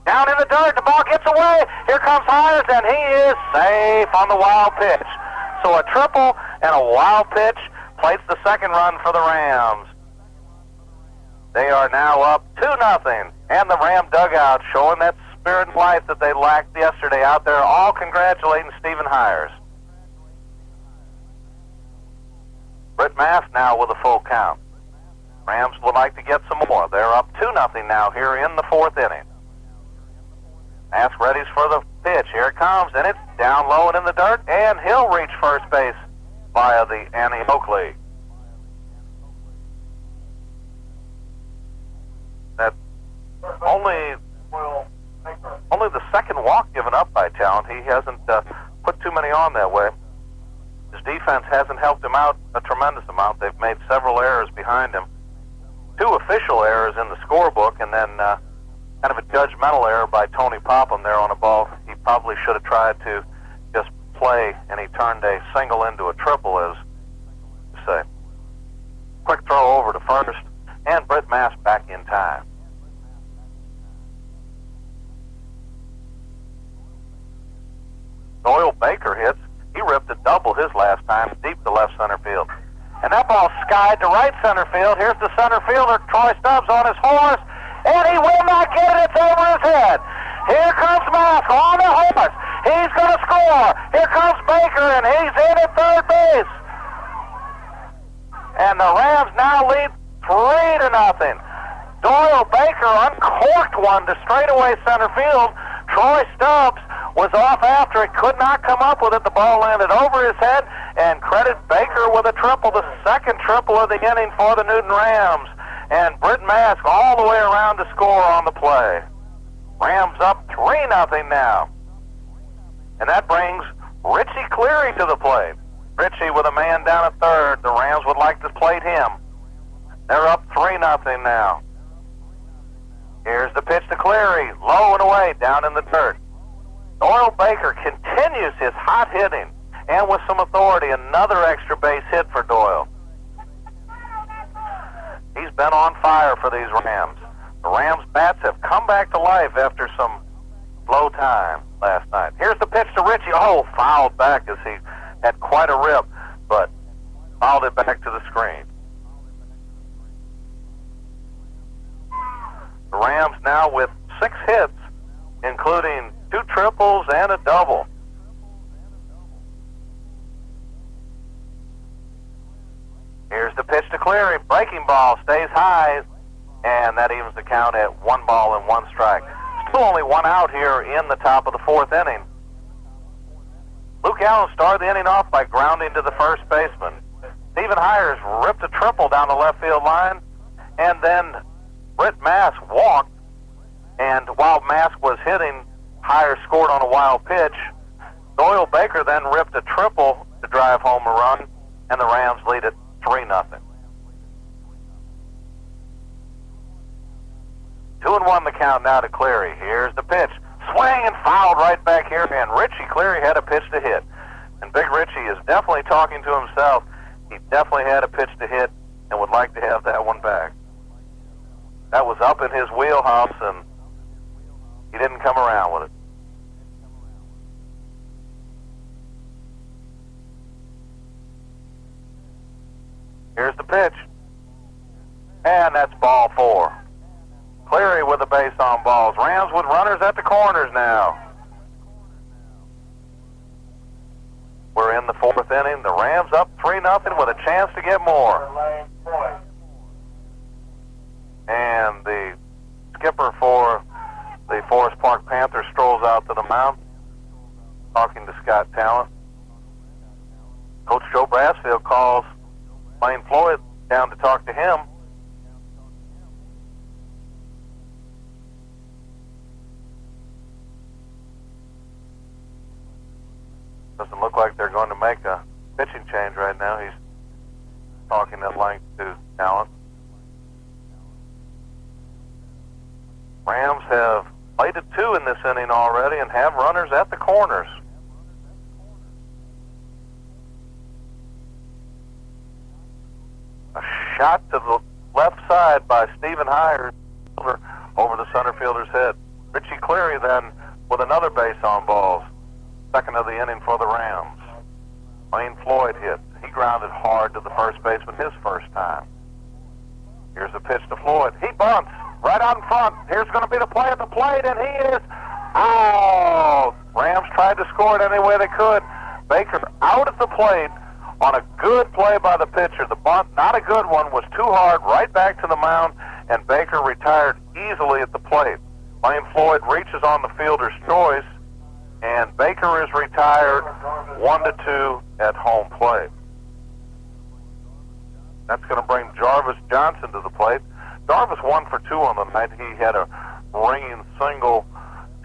Down in the dirt. The ball gets away. Here comes Hires, and he is safe on the wild pitch. So a triple and a wild pitch plates the second run for the Rams. They are now up 2-0, and the Ram dugout showing that spirit and life that they lacked yesterday out there, all congratulating Stephen Hires. Britt Mass now with a full count. Rams would like to get some more. They're up 2-0 now here in the fourth inning. Mass readies for the pitch. Here it comes, and it's down low and in the dirt, and he'll reach first base via the Annie Oakley. That's only the second walk given up by Talent. He hasn't put too many on that way. His defense hasn't helped him out a tremendous amount. They've made several errors behind him. 2 official errors in the scorebook, and then kind of a judgmental error by Tony Popham there on a ball he probably should have tried to just play, and he turned a single into a triple, as you say. Quick throw over to first, and Britt Mass back in time. Doyle Baker hits. He ripped a double his last time deep to left center field. And that ball skied to right center field. Here's the center fielder, Troy Stubbs, on his horse, and he will not get it. It's over his head. Here comes Mask on the horse. He's going to score. Here comes Baker, and he's in at third base. And the Rams now lead 3-0. Doyle Baker uncorked one to straightaway center field. Troy Stubbs was off after it, could not come up with it. The ball landed over his head, and credit Baker with a triple, the second triple of the inning for the Newton Rams. And Britt Mask all the way around to score on the play. Rams up 3-0 now. And that brings Richie Cleary to the plate. Richie with a man down at third. The Rams would like to plate him. They're up 3-0 now. Here's the pitch to Cleary, low and away, down in the dirt. Doyle Baker continues his hot hitting, and with some authority, another extra base hit for Doyle. He's been on fire for these Rams. The Rams' bats have come back to life after some slow time last night. Here's the pitch to Richie. Oh, fouled back as he had quite a rip, but fouled it back to the screen. The Rams now with 6 hits, including 2 triples and a double. Here's the pitch to Cleary. Breaking ball stays high, and that evens the count at 1 ball and 1 strike. Still only 1 out here in the top of the fourth inning. Luke Allen started the inning off by grounding to the first baseman. Stephen Hires ripped a triple down the left field line, and then Britt Mask walked, and while Mask was hitting, Hires scored on a wild pitch. Doyle Baker then ripped a triple to drive home a run, and the Rams lead it 3-0. 2-1 the count now to Cleary. Here's the pitch. Swing and fouled right back here, and Richie Cleary had a pitch to hit. And Big Richie is definitely talking to himself. He definitely had a pitch to hit and would like to have that one back. That was up in his wheelhouse, and he didn't come around with it. Here's the pitch. And that's ball 4. Cleary with a base on balls. Rams with runners at the corners now. We're in the fourth inning. The Rams up 3-0 with a chance to get more. And the skipper for the Forest Park Panthers strolls out to the mound. talking to Scott Talent. Coach Joe Brassfield calls Lane Floyd down to talk to him. Doesn't look like they're going to make a pitching change right now. He's talking at length to Talent. Rams have played at 2 in this inning already and have runners at the corners. A shot to the left side by Stephen Hires over the center fielder's head. Richie Cleary then with another base on balls. Second of the inning for the Rams. Lane Floyd hit. He grounded hard to the first baseman his first time. Here's a pitch to Floyd. He bunts right out in front. Here's going to be the play at the plate, and he is out. Rams tried to score it any way they could. Baker out at the plate on a good play by the pitcher. The bunt, not a good one, was too hard, right back to the mound, and Baker retired easily at the plate. Lane Floyd reaches on the fielder's choice, and Baker is retired 1-2 at home plate. That's going to bring Jarvis Johnson to the plate. Jarvis 1 for 2 on the night. He had a ringing single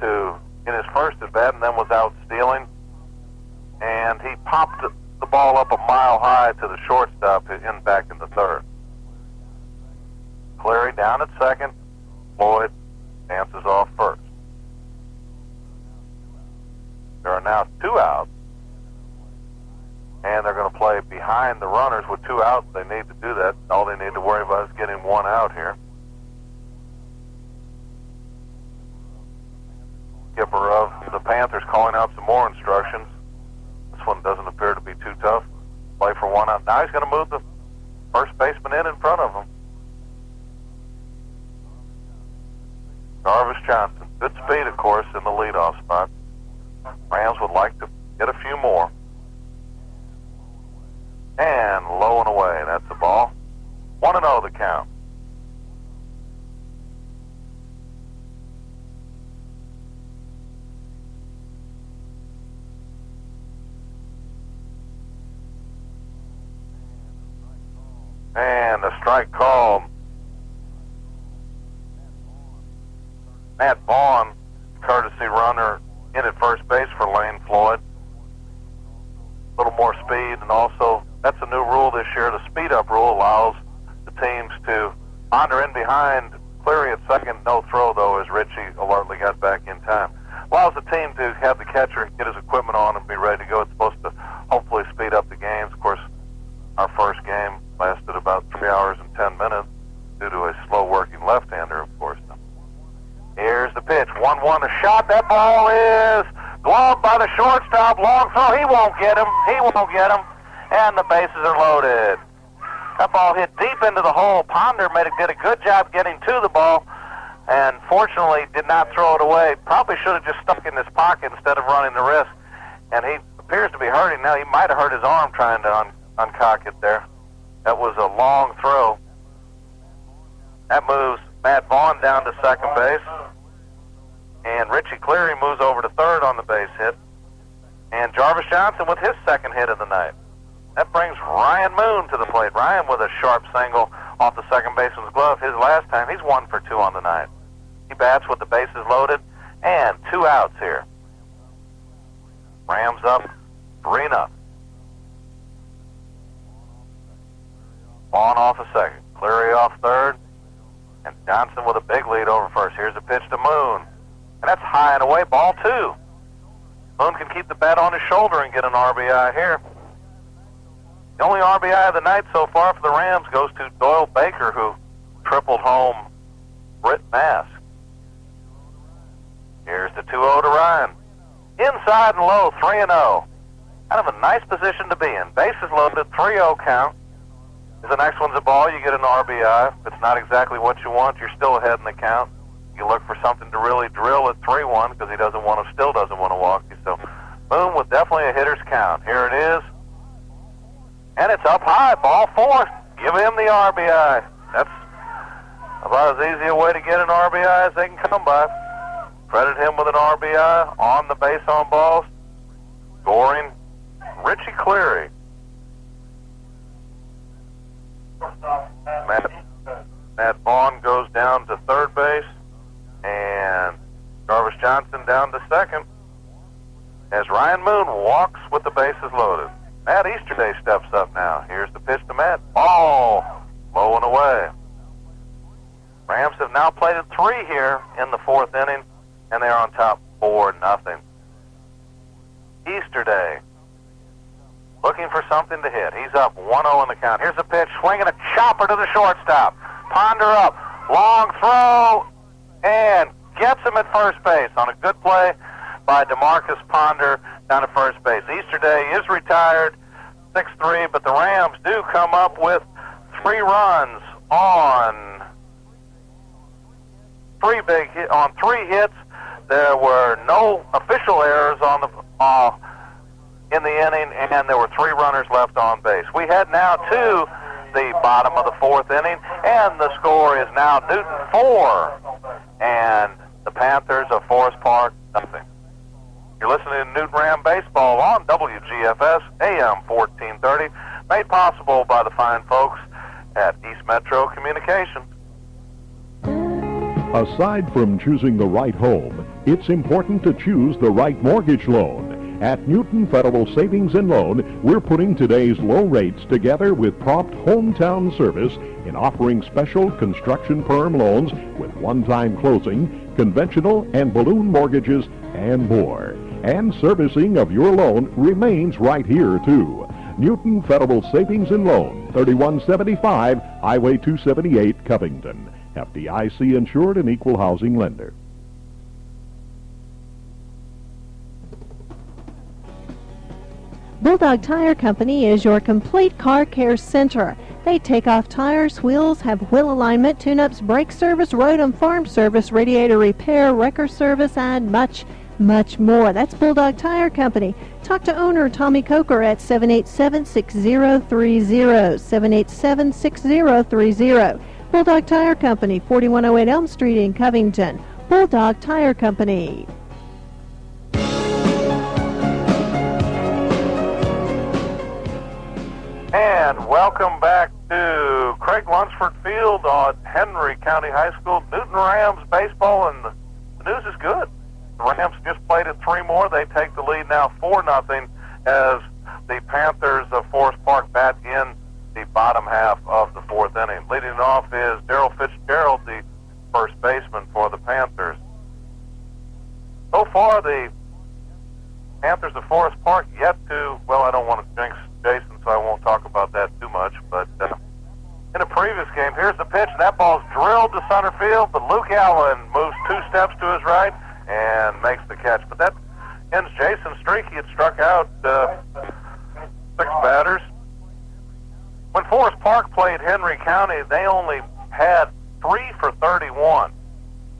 in his first at bat, and then was out stealing. And he popped the ball up a mile high to the shortstop back in the third. Cleary down at second. Floyd dances off first. There are now 2 outs, and they're going to play behind the runners with 2 outs. They need to do that. All they need to worry about is getting 1 out here. Skipper of the Panthers calling out some more instructions. This one doesn't appear to be too tough. Play for 1 out. Now he's going to move the first baseman in front of him. Jarvis Johnson. Good speed, of course, in the leadoff spot. Rams would like to get a few more. And low and away. That's the ball. 1-0 the count. And a strike called. Matt Vaughn, courtesy runner in at first base for Lane Floyd. A little more speed, and also that's a new rule this year. The speed-up rule allows the teams to wander in behind Cleary at second. No throw, though, as Richie alertly got back in time. Allows the team to have the catcher get his equipment on and be ready to go. It's supposed to hopefully speed up the games. Of course, our first game lasted about 3 hours and 10 minutes due to a slow-working left-hander, of course. Here's the pitch. 1-1, a shot. That ball is gloved by the shortstop. Long throw. He won't get him. He won't get him. And the bases are loaded. That ball hit deep into the hole. Ponder did a good job getting to the ball, and fortunately did not throw it away. Probably should have just stuck in his pocket instead of running the risk. And he appears to be hurting now. He might have hurt his arm trying to uncock it there. That was a long throw. That moves Matt Vaughn down to second base. And Richie Cleary moves over to third on the base hit. And Jarvis Johnson with his second hit of the night. That brings Ryan Moon to the plate. Ryan with a sharp single off the second baseman's glove. His last time, he's 1 for 2 on the night. He bats with the bases loaded and 2 outs here. Rams up 3-0. Vaughn off a second. Cleary off third. And Johnson with a big lead over first. Here's a pitch to Moon. And that's high and away, ball 2. Moon can keep the bat on his shoulder and get an RBI here. The only RBI of the night so far for the Rams goes to Doyle Baker, who tripled home Britt Mask. Here's the 2-0 to Ryan. Inside and low, 3-0. Kind of a nice position to be in. Bases loaded, 3-0 count. If the next one's a ball, you get an RBI. If it's not exactly what you want, you're still ahead in the count. You look for something to really drill at 3-1 because he still doesn't want to walk you. So Moon with definitely a hitter's count. Here it is. And it's up high, ball 4. Give him the RBI. That's about as easy a way to get an RBI as they can come by. Credit him with an RBI on the base on balls. Scoring, Richie Cleary. Matt Vaughn goes down to third base, and Jarvis Johnson down to second, as Ryan Moon walks with the bases loaded. Matt Easterday steps up now. Here's the pitch to Matt. Ball, low and away. Rams have now played at 3 here in the 4th inning, and they're on top 4-0. Easterday looking for something to hit. He's up 1-0 in the count. Here's the pitch, swinging a chopper to the shortstop. Ponder up, long throw, and gets him at first base on a good play by DeMarcus Ponder down to first base. Easterday is retired, 6-3, but the Rams do come up with 3 runs on 3 hits. There were no official errors on the in the inning, and there were 3 runners left on base. We head now to the bottom of the 4th inning, and the score is now Newton 4 and the Panthers of Forest Park nothing. You're listening to Newton Ram Baseball on WGFS AM 1430, made possible by the fine folks at East Metro Communications. Aside from choosing the right home, it's important to choose the right mortgage loan. At Newton Federal Savings and Loan, we're putting today's low rates together with prompt hometown service in offering special construction perm loans with one-time closing, conventional and balloon mortgages, and more. And servicing of your loan remains right here, too. Newton Federal Savings and Loan, 3175 Highway 278, Covington. FDIC insured and equal housing lender. Bulldog Tire Company is your complete car care center. They take off tires, wheels, have wheel alignment, tune-ups, brake service, road and farm service, radiator repair, wrecker service, and much, much more. That's Bulldog Tire Company. Talk to owner Tommy Coker at 787-6030, 787-6030. Bulldog Tire Company, 4108 Elm Street in Covington. Bulldog Tire Company. And welcome back to Craig Lunsford Field on Henry County High School. Newton Rams baseball, and the news is good. The Rams just played at 3 more. They take the lead now 4-0 as the Panthers of Forest Park bat in the bottom half of the 4th inning. Leading it off is Darrell Fitzgerald, the first baseman for the Panthers. So far, the Panthers of Forest Park yet to, well, I don't want to jinx Jason, so I won't talk about that too much, but in a previous game, here's the pitch, and that ball's drilled to center field, but Luke Allen moves 2 steps to his right and makes the catch. But that ends Jason's streak. He had struck out 6 batters. When Forest Park played Henry County, they only had 3 for 31,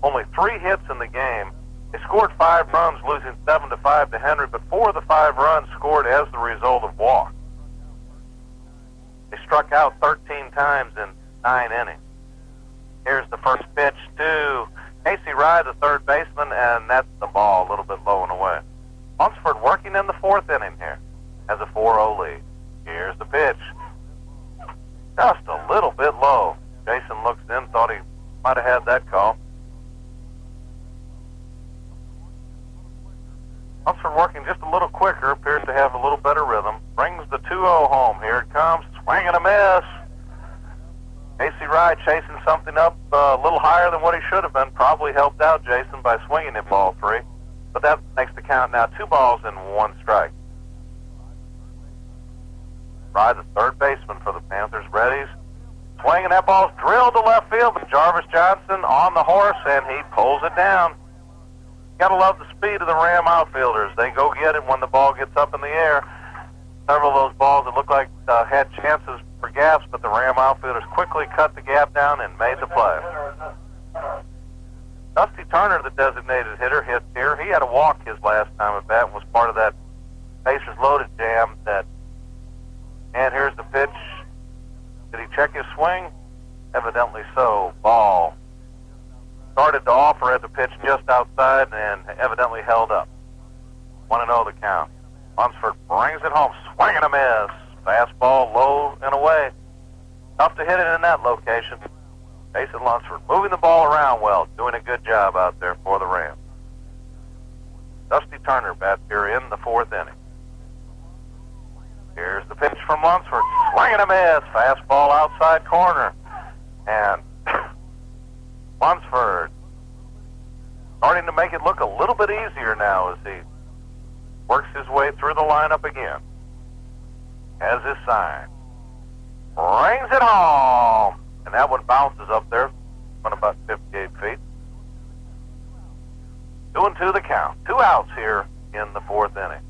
only 3 hits in the game. They scored 5 runs, losing 7-5 to Henry, but 4 of the 5 runs scored as the result of walks. They struck out 13 times in 9 innings. Here's the first pitch to Casey Rye, the third baseman, and that's the ball, a little bit low and away. Lunsford working in the 4th inning here, has a 4-0 lead. Here's the pitch. Just a little bit low. Jason looks in, thought he might have had that call. Lunsford working just a little quicker, appears to have a little better rhythm. Brings the 2-0 home. Here it comes, swing and a miss. Casey Rye chasing something up a little higher than what he should have been. Probably helped out Jason by swinging at ball 3. But that makes the count now 2 balls and 1 strike. Rye, the third baseman for the Panthers, readies. Swinging, that ball's drilled to left field, but Jarvis Johnson on the horse, and he pulls it down. Gotta love the speed of the Ram outfielders. They go get it when the ball gets up in the air. Several of those balls that looked like had chances for gaps, but the Ram outfielders quickly cut the gap down and made the play. Dusty Turner, the designated hitter, hit here. He had a walk his last time at bat and was part of that bases loaded jam. And here's the pitch. Did he check his swing? Evidently so. Ball. Started to offer at the pitch just outside and evidently held up. 1-0 the count. Lunsford brings it home, swing and a miss. Fastball low and away. Tough to hit it in that location. Jason Lunsford moving the ball around well, doing a good job out there for the Rams. Dusty Turner bats here in the fourth inning. Here's the pitch from Lunsford. Swing and a miss. Fastball outside corner. And Lunsford starting to make it look a little bit easier now as he works his way through the lineup again. Has his sign. Brings it home. And that one bounces up there on about 58 feet. 2-2 the count. 2 outs here in the fourth inning.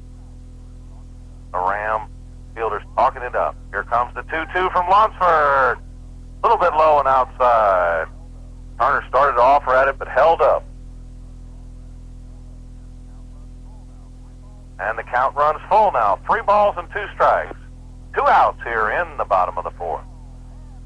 The Ram fielders talking it up. Here comes the 2-2 from Lunsford. A little bit low and outside. Turner started to offer at it, but held up. And the count runs full now. 3 balls and 2 strikes. 2 outs here in the bottom of the fourth.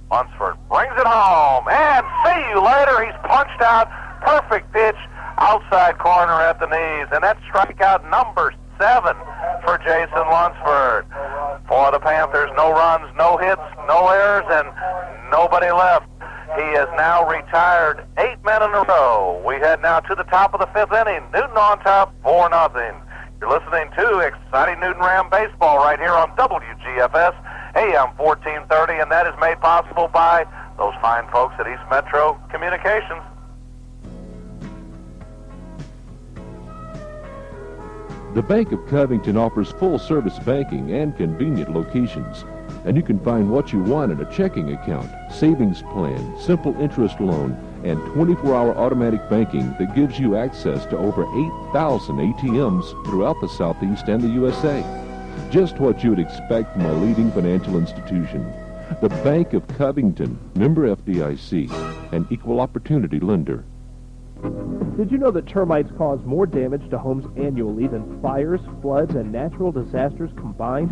Lunsford brings it home, and see you later. He's punched out. Perfect pitch, outside corner at the knees, and that's strikeout number 7 for Jason Lunsford. For the Panthers, no runs, no hits, no errors, and nobody left. He has now retired 8 men in a row. We head now to the top of the 5th inning. Newton on top, 4-0. You're listening to exciting Newton Ram baseball right here on WGFS AM 1430, and that is made possible by those fine folks at East Metro Communications. The Bank of Covington offers full-service banking and convenient locations, and you can find what you want in a checking account, savings plan, simple interest loan, and 24-hour automatic banking that gives you access to over 8,000 ATMs throughout the Southeast and the USA. Just what you would expect from a leading financial institution. The Bank of Covington, member FDIC, an equal opportunity lender. Did you know that termites cause more damage to homes annually than fires, floods, and natural disasters combined?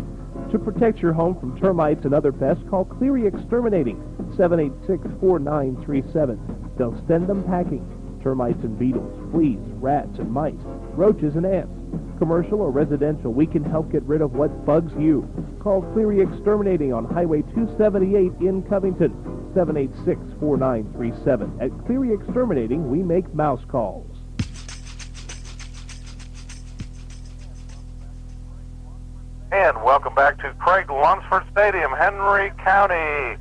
To protect your home from termites and other pests, call Cleary Exterminating, 786-4937. They'll send them packing. Termites and beetles, fleas, rats and mice, roaches and ants. Commercial or residential, we can help get rid of what bugs you. Call Cleary Exterminating on Highway 278 in Covington, 786-4937. At Cleary Exterminating, we make mouse calls. And welcome back to Craig Lunsford Stadium, Henry County.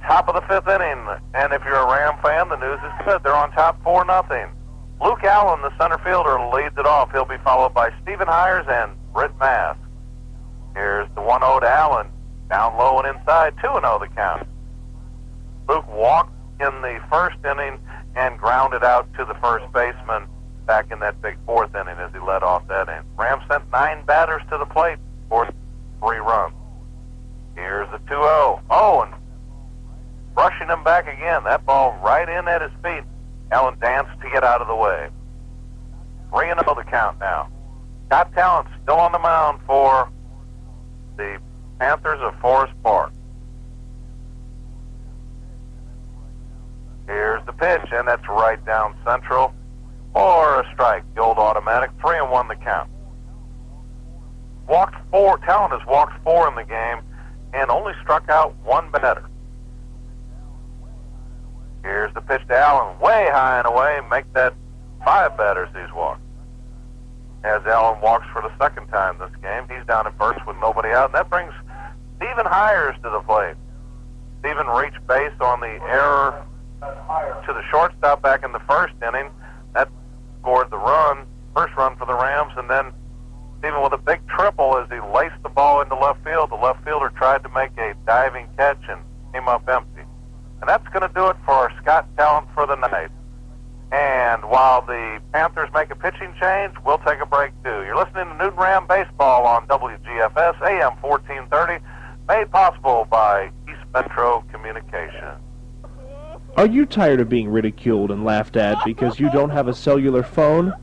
Top of the 5th inning. And if you're a Ram fan, the news is good. They're on top 4-0. Luke Allen, the center fielder, leads it off. He'll be followed by Stephen Hires and Britt Mask. Here's the 1-0 to Allen. Down low and inside, 2-0 the count. Luke walked in the first inning and grounded out to the first baseman back in that big 4th inning as he led off that inning. Rams sent 9 batters to the plate for 3 runs. Here's the 2-0. Oh, and brushing him back again. That ball right in at his feet. Allen danced to get out of the way. 3-0 the count now. Scott Talent still on the mound for the Panthers of Forest Park. Here's the pitch, and that's right down central for a strike. The old automatic. 3-1 the count. Walked 4. Talent has walked 4 in the game and only struck out 1 batter. Here's the pitch to Allen, way high and away, make that 5 batters he's walked. As Allen walks for the second time this game, he's down at first with nobody out, and that brings Stephen Hires to the plate. Stephen reached base on the error to the shortstop back in the first inning. That scored the first run for the Rams, and then Stephen with a big triple as he laced the ball into left field. The left fielder tried to make a diving catch and came up empty. And that's going to do it for Scott Talent for the night. And while the Panthers make a pitching change, we'll take a break too. You're listening to Newton Ram Baseball on WGFS AM 1430, made possible by East Metro Communications. Are you tired of being ridiculed and laughed at because you don't have a cellular phone?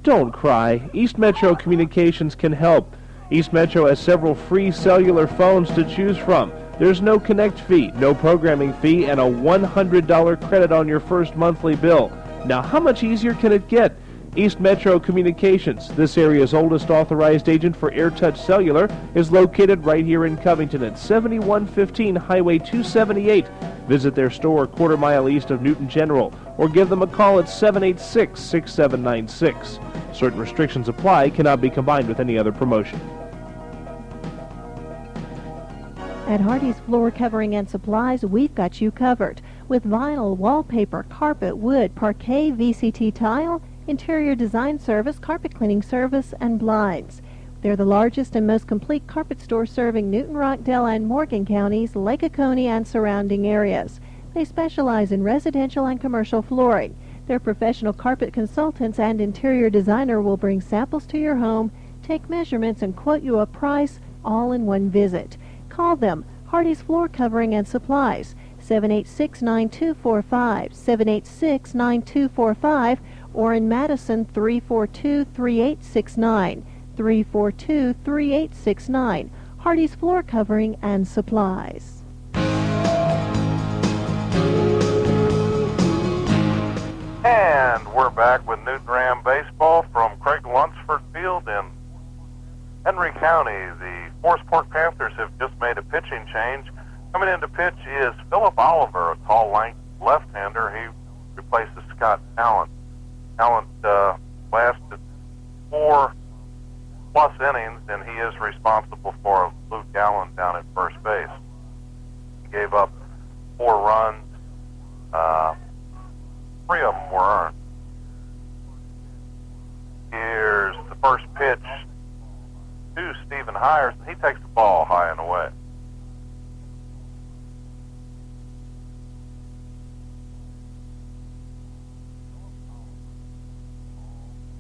Don't cry. East Metro Communications can help. East Metro has several free cellular phones to choose from. There's no connect fee, no programming fee, and a $100 credit on your first monthly bill. Now, how much easier can it get? East Metro Communications, this area's oldest authorized agent for AirTouch Cellular, is located right here in Covington at 7115 Highway 278. Visit their store a quarter mile east of Newton General or give them a call at 786-6796. Certain restrictions apply, cannot be combined with any other promotion. At Hardy's Floor Covering and Supplies, we've got you covered with vinyl, wallpaper, carpet, wood, parquet, VCT tile, interior design service, carpet cleaning service, and blinds. They're the largest and most complete carpet store serving Newton, Rockdale, and Morgan counties, Lake Oconee, and surrounding areas. They specialize in residential and commercial flooring. Their professional carpet consultants and interior designer will bring samples to your home, take measurements, and quote you a price all in one visit. Call them, Hardy's Floor Covering and Supplies, 786-9245, 786-9245, or in Madison, 342-3869, 342-3869, Hardy's Floor Covering and Supplies. And we're back with Newton Ram baseball from Craig Lunsford Field in Henry County. The Forestport Panthers have just made a pitching change. Coming in to pitch is Philip Oliver, a tall, lank left-hander. He replaces Scott Talent. Talent lasted 4+ innings, and he is responsible for Luke Allen down at first base. He gave up 4 runs. 3 of them were earned. Here's the first pitch to Stephen Hires, and he takes the ball high and away.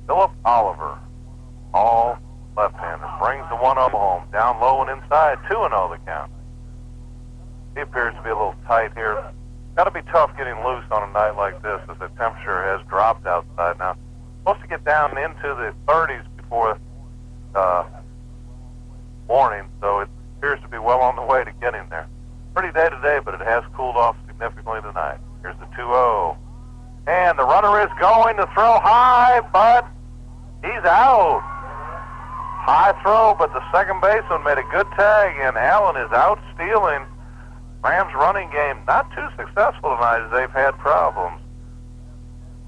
Philip Oliver, all left-hander, brings the 1-0 home. Down low and inside, 2-0 the count. He appears to be a little tight here. Got to be tough getting loose on a night like this as the temperature has dropped outside. Now, supposed to get down into the 30s before morning, so it appears to be well on the way to getting there. Pretty day today, but it has cooled off significantly tonight. Here's the 2-0. And the runner is going to throw high, but he's out. High throw, but the second baseman made a good tag, and Allen is out stealing. Rams running game not too successful tonight as they've had problems.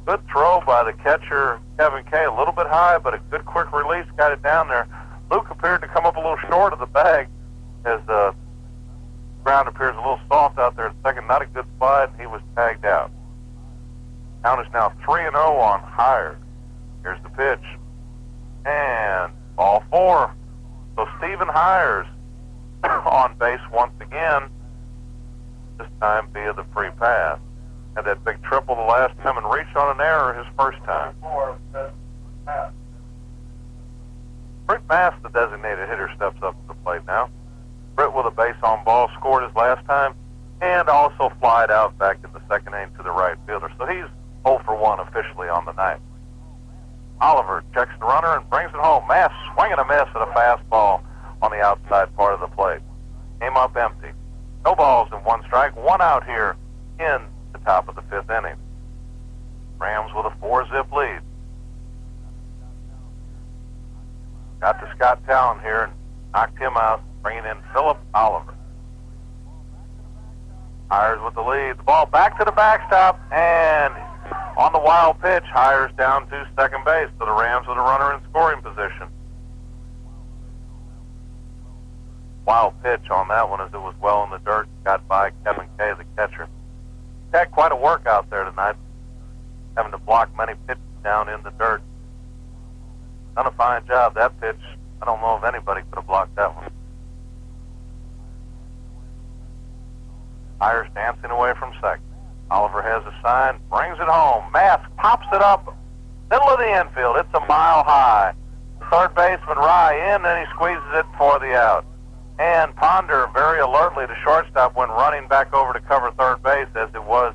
Good throw by the catcher, Kevin Kay, a little bit high, but a good quick release got it down there. Luke appeared to come up a little short of the bag as the ground appears a little soft out there at second. Not a good slide, and he was tagged out. Count is now 3-0 on Hires. Here's the pitch. And ball 4. So Stephen Hires on base once again, this time via the free pass. Had that big triple the last time and reached on an error his first time. Britt Mass, the designated hitter, steps up to the plate now. Britt with a base on ball scored his last time and also flied out back in the second inning to the right fielder. So he's 0 for 1 officially on the night. Oliver checks the runner and brings it home. Mass swinging a miss at a fastball on the outside part of the plate. Came up empty. No balls and 1 strike. 1 out here in the top of the 5th inning. Rams with a 4-zip lead. Got to Scott Talon here and knocked him out, bringing in Philip Oliver. Hires with the lead. The ball back to the backstop, and on the wild pitch, Hires down to second base. So the Rams with a runner in scoring position. Wild pitch on that one as it was well in the dirt. Got by Kevin Kay, the catcher. He had quite a work out there tonight, having to block many pitches down in the dirt. Done a fine job. That pitch, I don't know if anybody could have blocked that one. Hires dancing away from second. Oliver has a sign, brings it home. Mask pops it up, middle of the infield. It's a mile high. Third baseman Rye in, and he squeezes it for the out. And Ponder very alertly to shortstop when running back over to cover third base as it was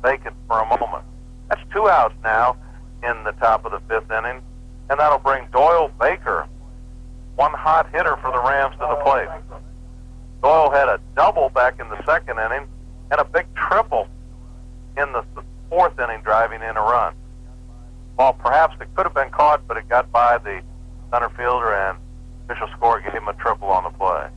vacant for a moment. That's 2 outs now in the top of the 5th inning, and that'll bring Doyle Baker, one hot hitter for the Rams, to the plate. Doyle had a double back in the 2nd inning and a big triple in the 4th inning, driving in a run. ball perhaps that could have been caught, but it got by the center fielder, and official score gave him a triple on the play.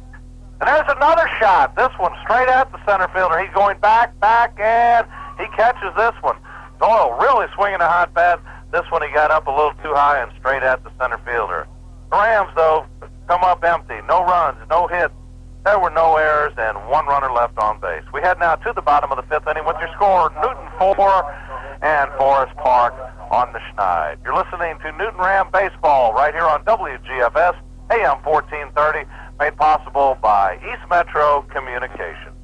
And there's another shot. This one straight at the center fielder. He's going back, and he catches this one. Doyle really swinging a hot bat. This one he got up a little too high and straight at the center fielder. The Rams, though, come up empty. No runs, no hits. There were no errors, and one runner left on base. We head now to the bottom of the fifth inning with your score, Newton 4 and Forest Park on the Schneid. You're listening to Newton Ram Baseball right here on WGFS, AM 1430, made possible by East Metro Communications.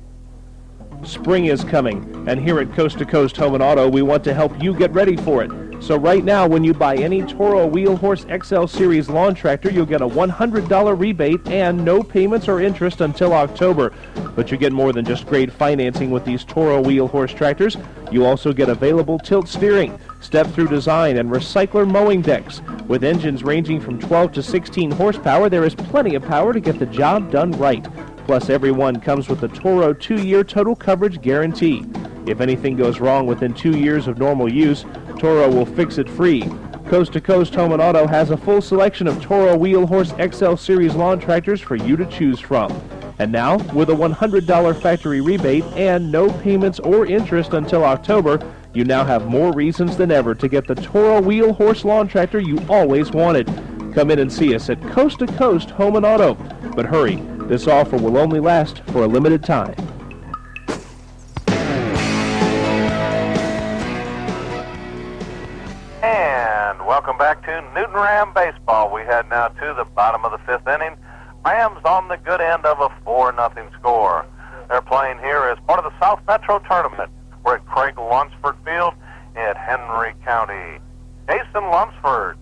Spring is coming, and here at Coast to Coast Home and Auto, we want to help you get ready for it. So right now, when you buy any Toro Wheel Horse XL Series lawn tractor, you'll get a $100 rebate and no payments or interest until October. But you get more than just great financing with these Toro Wheel Horse tractors. You also get available tilt steering, step-through design, and recycler mowing decks. With engines ranging from 12 to 16 horsepower, there is plenty of power to get the job done right. Plus, every one comes with the Toro 2-year total coverage guarantee. If anything goes wrong within 2 years of normal use, Toro will fix it free. Coast to Coast Home and Auto has a full selection of Toro Wheel Horse XL Series lawn tractors for you to choose from. And now, with a $100 factory rebate and no payments or interest until October, you now have more reasons than ever to get the Toro Wheel Horse lawn tractor you always wanted. Come in and see us at Coast to Coast Home and Auto. But hurry, this offer will only last for a limited time. And welcome back to Newton Ram Baseball. We head now to the bottom of the fifth inning. Rams on the good end of a 4-0 score. They're playing here as part of the South Metro Tournament. We're at Craig Lunsford Field in Henry County. Jason Lunsford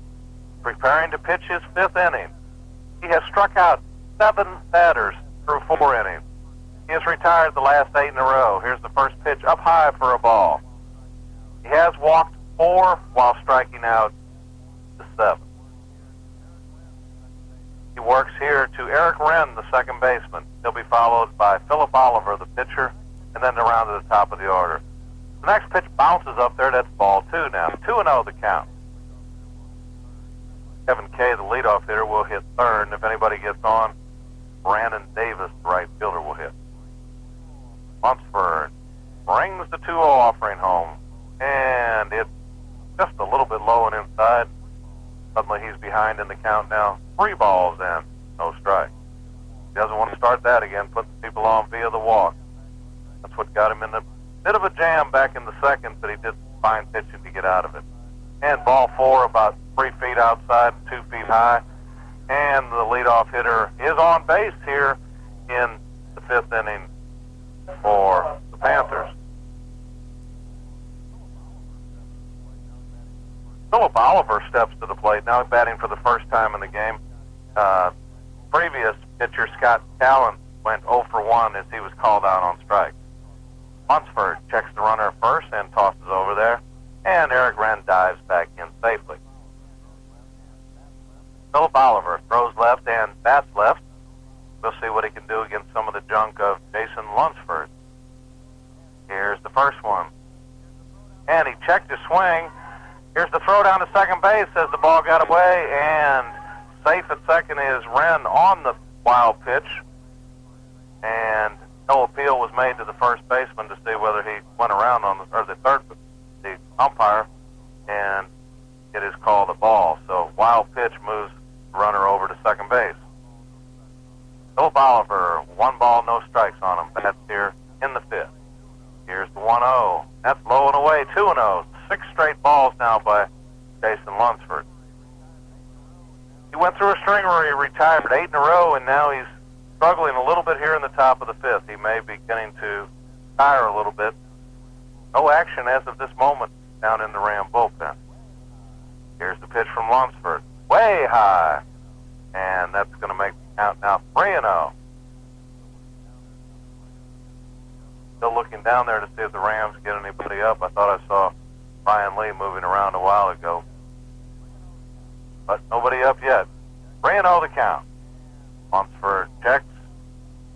preparing to pitch his fifth inning. He has struck out 7 batters through 4 innings. He has retired the last 8 in a row. Here's the first pitch up high for a ball. He has walked 4 while striking out the 7. He works here to Eric Wren, the second baseman. He'll be followed by Philip Oliver, the pitcher, and then around to the top of the order. The next pitch bounces up there. That's ball 2 now. 2-0 the count. Kevin Kay, the leadoff hitter, will hit third, and if anybody gets on, Brandon Davis, the right fielder, will hit. Lunsford brings the 2-0 offering home, and it's just a little bit low and inside. Suddenly he's behind in the count now. 3 balls in, no strike. He doesn't want to start that again, put the people on via the walk. That's what got him in a bit of a jam back in the second, but he did fine pitching to get out of it. And ball 4 about 3 feet outside, 2 feet high. And the leadoff hitter is on base here in the fifth inning for the Panthers. Philip Oliver steps to the plate, now batting for the first time in the game. Previous pitcher Scott Callan went 0 for 1 as he was called out on strike. Lunsford checks the runner at first and tosses over there, and Eric Wren dives back in safely. Philip Oliver throws left and bats left. We'll see what he can do against some of the junk of Jason Lunsford. Here's the first one. And he checked his swing. Here's the throw down to second base as the ball got away, and safe at second is Wren on the wild pitch. And no appeal was made to the first baseman to see whether he went around on the umpire, and it is called a ball. So wild pitch moves the runner over to second base. Philip Oliver, 1 ball, no strikes on him. That's here in the fifth. Here's the 1-0. That's low and away, 2-0. 6 straight balls now by Jason Lunsford. He went through a string where he retired 8 in a row, and now he's struggling a little bit here in the top of the fifth. He may be beginning to tire a little bit. No action as of this moment down in the Ram bullpen. Here's the pitch from Lunsford. Way high. And that's going to make the count now 3-0. Still looking down there to see if the Rams get anybody up. I thought I saw Brian Lee moving around a while ago. But nobody up yet. 3-0 the count. Lunsford checks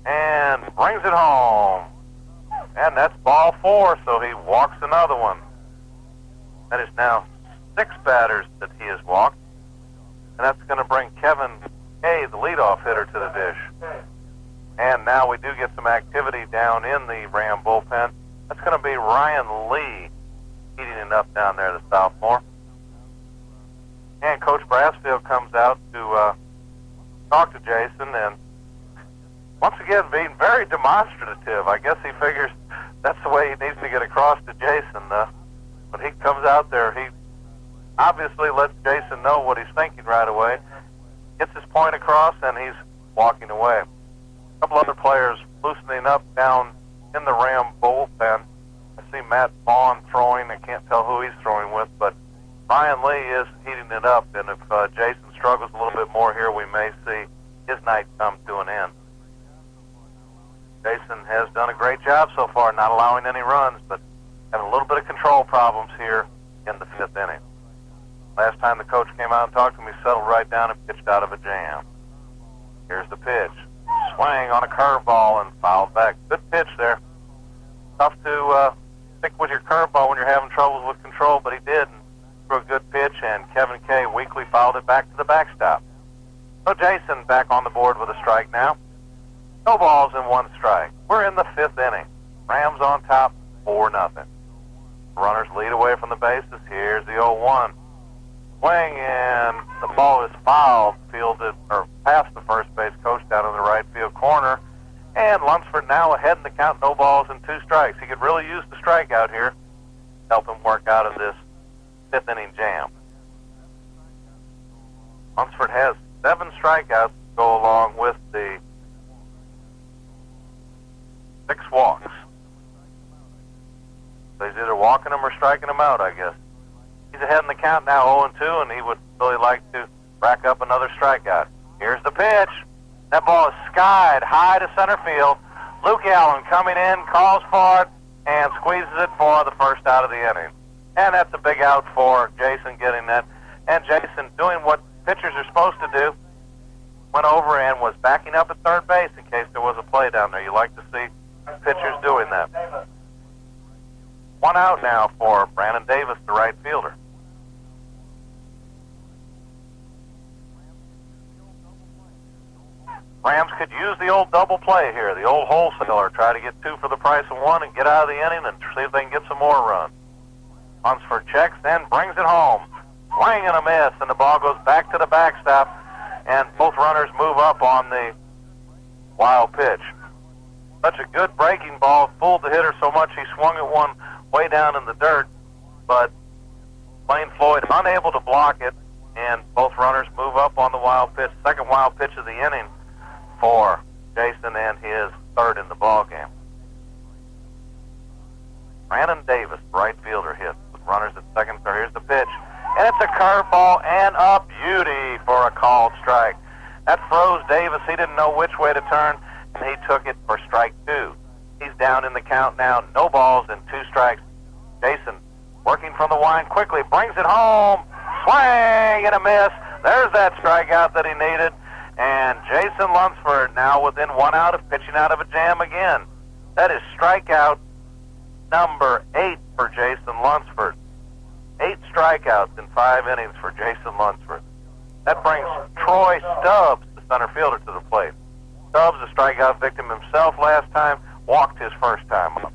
and brings it home. And that's ball 4, so he walks another one. That is now 6 batters that he has walked. And that's going to bring Kevin Kay, the leadoff hitter, to the dish. And now we do get some activity down in the Ram bullpen. That's going to be Ryan Lee heating it up down there, the sophomore. And Coach Brassfield comes out to talk to Jason, and once again being very demonstrative. I guess he figures that's the way he needs to get across to Jason. When he comes out there, he obviously lets Jason know what he's thinking right away, gets his point across, and he's walking away. A couple other players loosening up down in the Ram bullpen. I see Matt Vaughn throwing. I can't tell who he's throwing with, but Ryan Lee is heating it up, and if Jason struggles a little bit more here, we may see his night come to an end. Jason has done a great job so far, not allowing any runs, but having a little bit of control problems here in the 5th inning. Last time the coach came out and talked to him, he settled right down and pitched out of a jam. Here's the pitch. Swing on a curveball and fouled back. Good pitch there. Tough to stick with your curveball when you're having troubles with control, but he did. And threw a good pitch, and Kevin Kay weakly fouled it back to the backstop. So Jason back on the board with a strike now. No balls and 1 strike. We're in the 5th inning. Rams on top, 4-0. Runners lead away from the bases. Here's the 0-1. Swing, and the ball is fouled, fielded, or past the first base coach down in the right field corner. And Lunsford now ahead in the count, no balls and 2 strikes. He could really use the strikeout here, help him work out of this 5th inning jam. Lunsford has 7 strikeouts to go along with the 6 walks. So he's either walking them or striking them out, I guess. He's ahead in the count now, 0-2, and he would really like to rack up another strikeout. Here's the pitch. That ball is skied high to center field. Luke Allen coming in, calls for it, and squeezes it for the first out of the inning. And that's a big out for Jason getting that. And Jason doing what pitchers are supposed to do. Went over and was backing up at third base in case there was a play down there. You like to see pitchers doing that. 1 out now for Brandon Davis, the right fielder. Rams could use the old double play here, the old wholesaler. Try to get 2 for the price of 1 and get out of the inning and see if they can get some more runs. Lunsford checks, then brings it home. Swing and a miss, and the ball goes back to the backstop, and both runners move up on the wild pitch. Such a good breaking ball, fooled the hitter so much he swung at one way down in the dirt, but Lane Floyd unable to block it, and both runners move up on the wild pitch. Second wild pitch of the inning for Jason and his 3rd in the ball game. Brandon Davis, right fielder, hits with runners at second. So here's the pitch, and it's a curveball and a beauty for a called strike. That froze Davis. He didn't know which way to turn, and he took it for strike 2. He's down in the count now, no balls and 2 strikes. Jason, working from the line quickly, brings it home. Swing and a miss. There's that strikeout that he needed. And Jason Lunsford now within 1 out of pitching out of a jam again. That is strikeout number 8 for Jason Lunsford. 8 strikeouts in 5 innings for Jason Lunsford. That brings Troy Stubbs, the center fielder, to the plate. Stubbs, a strikeout victim himself last time, walked his first time up.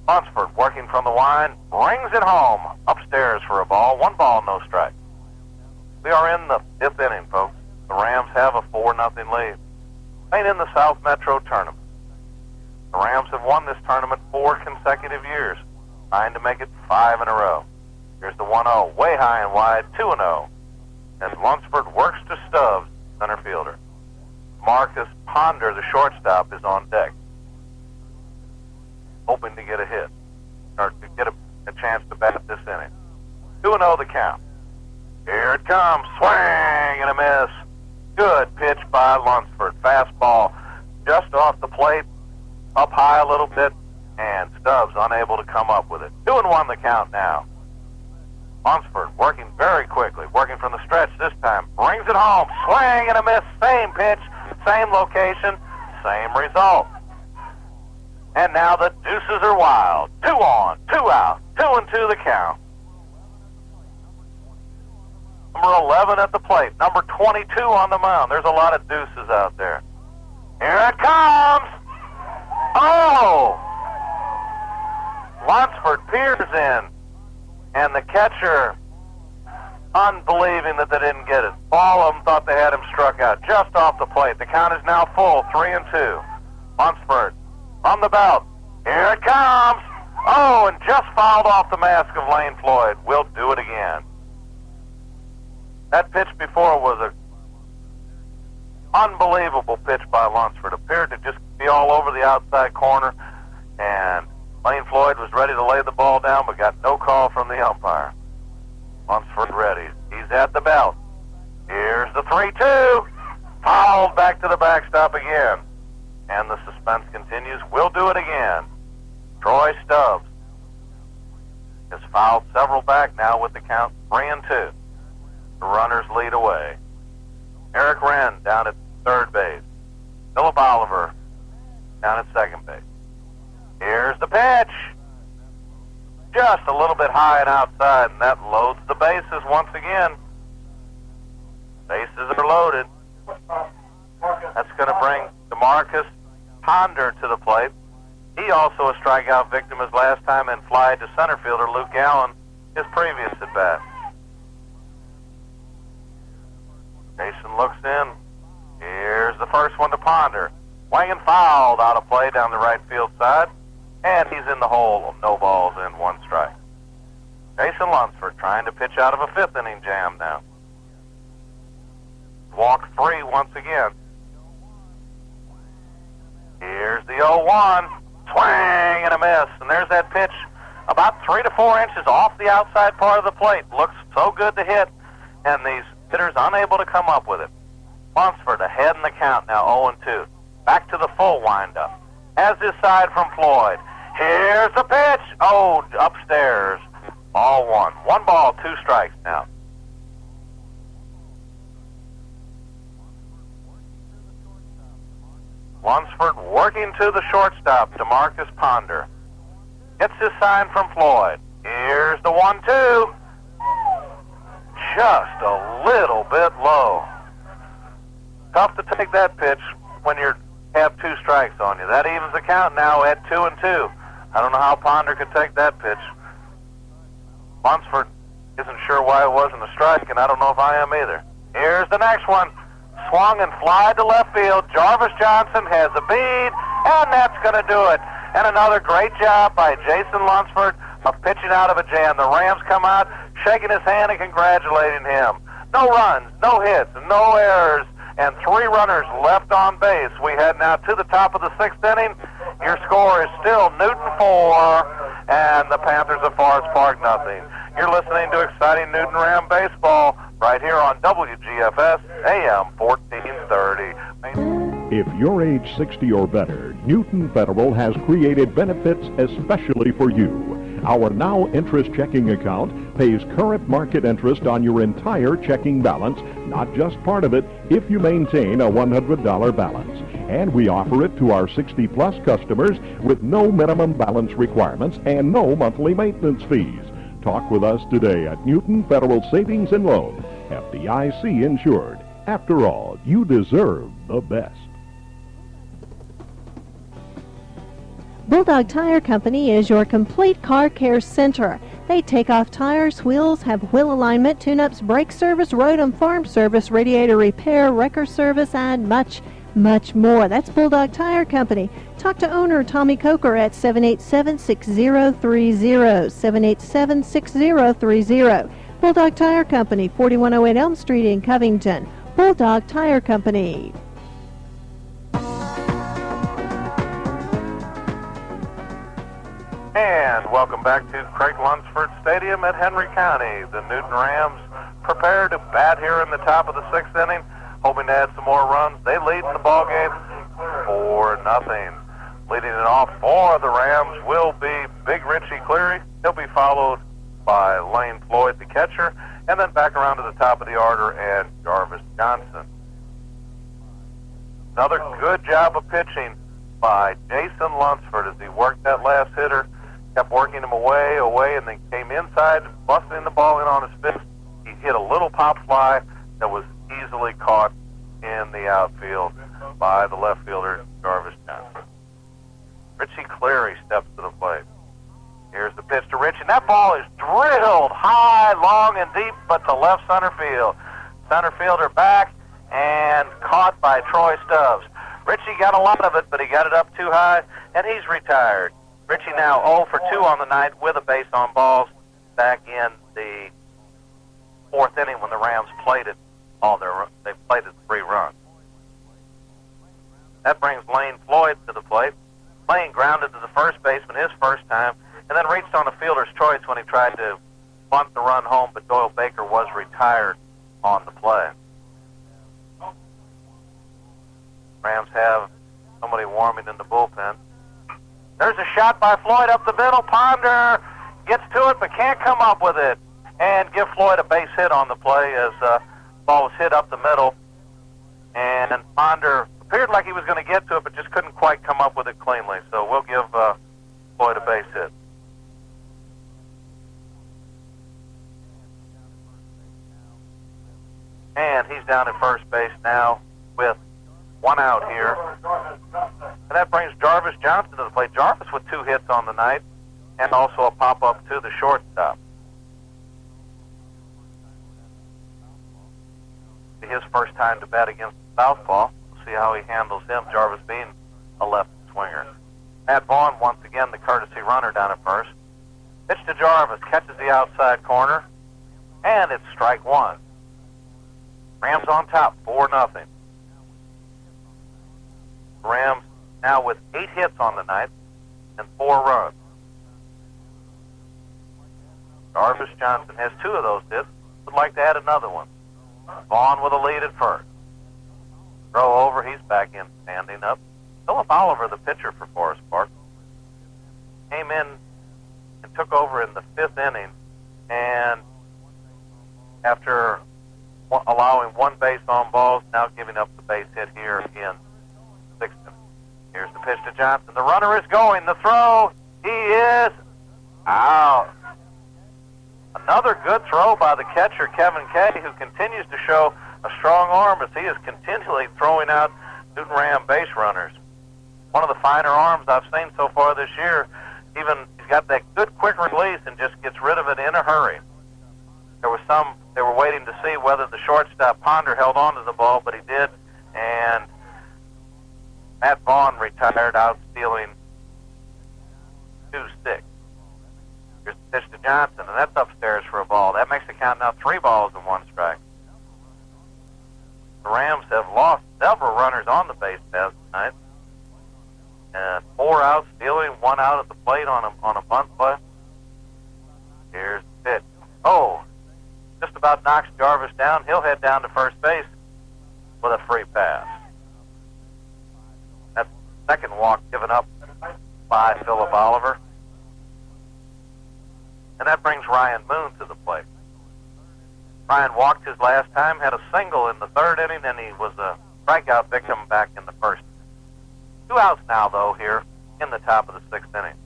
Lunsford, working from the line, brings it home. Upstairs for a ball. 1 ball, no strike. We are in the 5th inning, folks. The Rams have a 4-0 lead. Playing in the South Metro Tournament. The Rams have won this tournament 4 consecutive years, trying to make it 5 in a row. Here's the 1-0, way high and wide, 2-0. As Lunsford works to Stubbs, center fielder. Marcus Ponder, the shortstop, is on deck, hoping to get a hit, or to get a chance to bat this inning. 2-0 the count. Here it comes, swing and a miss. Good pitch by Lunsford. Fastball just off the plate, up high a little bit, and Stubbs unable to come up with it. 2-1 the count now. Lunsford working very quickly, working from the stretch this time. Brings it home, swing and a miss. Same pitch, same location, same result. And now the deuces are wild. 2 on, 2 out, 2-2 the count. Number 11 at the plate. Number 22 on the mound. There's a lot of deuces out there. Here it comes. Oh! Lunsford peers in, and the catcher, unbelieving that they didn't get it. All of them thought they had him struck out just off the plate. The count is now full, 3-2. Lunsford from the belt. Here it comes. Oh, and just fouled off the mask of Lane Floyd. We'll do it again. That pitch before was a unbelievable pitch by Lunsford. Appeared to just be all over the outside corner, and Lane Floyd was ready to lay the ball down, but got no call from the umpire. Lunsford ready. He's at the belt. Here's the 3-2. Fouled back to the backstop again. And the suspense continues. We'll do it again. Troy Stubbs has fouled several back now with the count 3-2. The runners lead away. Eric Wren down at third base. Philip Oliver down at second base. Here's the pitch. Just a little bit high and outside, and that loads the bases once again. Bases are loaded. That's going to bring DeMarcus Ponder to the plate. He also a strikeout victim his last time and fly to center fielder Luke Allen his previous at bat. Jason looks in. Here's the first one to Ponder. Swinging fouled out of play down the right field side. And he's in the hole. No balls in, 1 strike. Jason Lunsford trying to pitch out of a 5th inning jam now. Walk 3 once again. Here's the 0-1. Swing and a miss. And there's that pitch about 3 to 4 inches off the outside part of the plate. Looks so good to hit. And these hitters unable to come up with it. Lunsford ahead in the count now, 0-2. Back to the full windup. Has his side from Floyd. Here's the pitch. Oh, upstairs. All 1. 1 ball, 2 strikes now. Lunsford working to the shortstop, DeMarcus Ponder. Gets his sign from Floyd. Here's the 1-2. Just a little bit low. Tough to take that pitch when you have 2 strikes on you. That evens the count now at 2-2. I don't know how Ponder could take that pitch. Lunsford isn't sure why it wasn't a strike, and I don't know if I am either. Here's the next one. Swung and fly to left field. Jarvis Johnson has a bead, and that's going to do it. And another great job by Jason Lunsford of pitching out of a jam. The Rams come out, shaking his hand and congratulating him. No runs, no hits, no errors, and 3 runners left on base. We head now to the top of the 6th inning. Your score is still Newton 4 and the Panthers of Forest Park nothing. You're listening to exciting Newton Ram baseball right here on WGFS AM 1430. If you're age 60 or better, Newton Federal has created benefits especially for you. Our Now Interest checking account pays current market interest on your entire checking balance, not just part of it, if you maintain a $100 balance. And we offer it to our 60-plus customers with no minimum balance requirements and no monthly maintenance fees. Talk with us today at Newton Federal Savings and Loan, FDIC insured. After all, you deserve the best. Bulldog Tire Company is your complete car care center. They take off tires, wheels, have wheel alignment, tune-ups, brake service, road and farm service, radiator repair, wrecker service, and much, much more. That's Bulldog Tire Company. Talk to owner Tommy Coker at 787-6030, 787-6030. Bulldog Tire Company, 4108 Elm Street in Covington. Bulldog Tire Company. And welcome back to Craig Lunsford Stadium at Henry County. The Newton Rams prepare to bat here in the top of the 6th inning, hoping to add some more runs. They lead in the ball game 4-0. Leading it off for the Rams will be Big Richie Cleary. He'll be followed by Lane Floyd, the catcher, and then back around to the top of the order and Jarvis Johnson. Another good job of pitching by Jason Lunsford as he worked that last hitter, kept working him away, and then came inside, busting the ball in on his fist, he hit a little pop fly that was easily caught in the outfield by the left fielder, Jarvis Johnson. Richie Cleary steps to the plate. Here's the pitch to Richie, and that ball is drilled high, long, and deep, but to left center field. Center fielder back and caught by Troy Stubbs. Richie got a lot of it, but he got it up too high, and he's retired. Richie now 0 for 2 on the night with a base on balls back in the 4th inning when the Rams played it. They played it 3 runs. That brings Lane Floyd to the plate. Lane grounded to the first baseman his first time, and then reached on a fielder's choice when he tried to bunt the run home, but Doyle Baker was retired on the play. Rams have somebody warming in the bullpen. There's a shot by Floyd up the middle. Ponder gets to it but can't come up with it, and give Floyd a base hit on the play as the ball was hit up the middle, and Ponder appeared like he was going to get to it but just couldn't quite come up with it cleanly, so we'll give Floyd a base hit. And he's down at first base now with 1 out here. And that brings Jarvis Johnson to the plate. Jarvis with 2 hits on the night and also a pop-up to the shortstop. His first time to bat against Southpaw. We'll see how he handles him, Jarvis being a left swinger. Matt Vaughn, once again, the courtesy runner down at first. Pitch to Jarvis, catches the outside corner, and it's strike 1. Rams on top, 4-0. Rams now with 8 hits on the night and 4 runs. Jarvis Johnson has 2 of those hits, would like to add another one. Vaughn with a lead at first. Throw over, he's back in, standing up. Philip Oliver, the pitcher for Forest Park, came in and took over in the 5th inning, and after allowing 1 base on balls, now giving up the base hit here in 6th inning. Here's the pitch to Johnson. The runner is going. The throw, he is out. Another good throw by the catcher, Kevin Kay, who continues to show a strong arm as he is continually throwing out Newton Ram base runners. One of the finer arms I've seen so far this year. Even he's got that good quick release and just gets rid of it in a hurry. There was some, they were waiting to see whether the shortstop Ponder held on to the ball, but he did, and Matt Vaughn retired out stealing 2 sticks. Here's the pitch to Johnson, and that's upstairs for a ball. That makes the count now 3 balls and 1 strike. The Rams have lost several runners on the base paths tonight. And 4 out, stealing 1 out at the plate on a bunt play. Here's the pitch. Oh, just about knocks Jarvis down. He'll head down to first base with a free pass. That's the 2nd walk given up by Philip Oliver. And that brings Ryan Moon to the plate. Ryan walked his last time, had a single in the 3rd inning, and he was a strikeout victim back in the 1st. 2 outs now, though, here in the top of the 6th inning.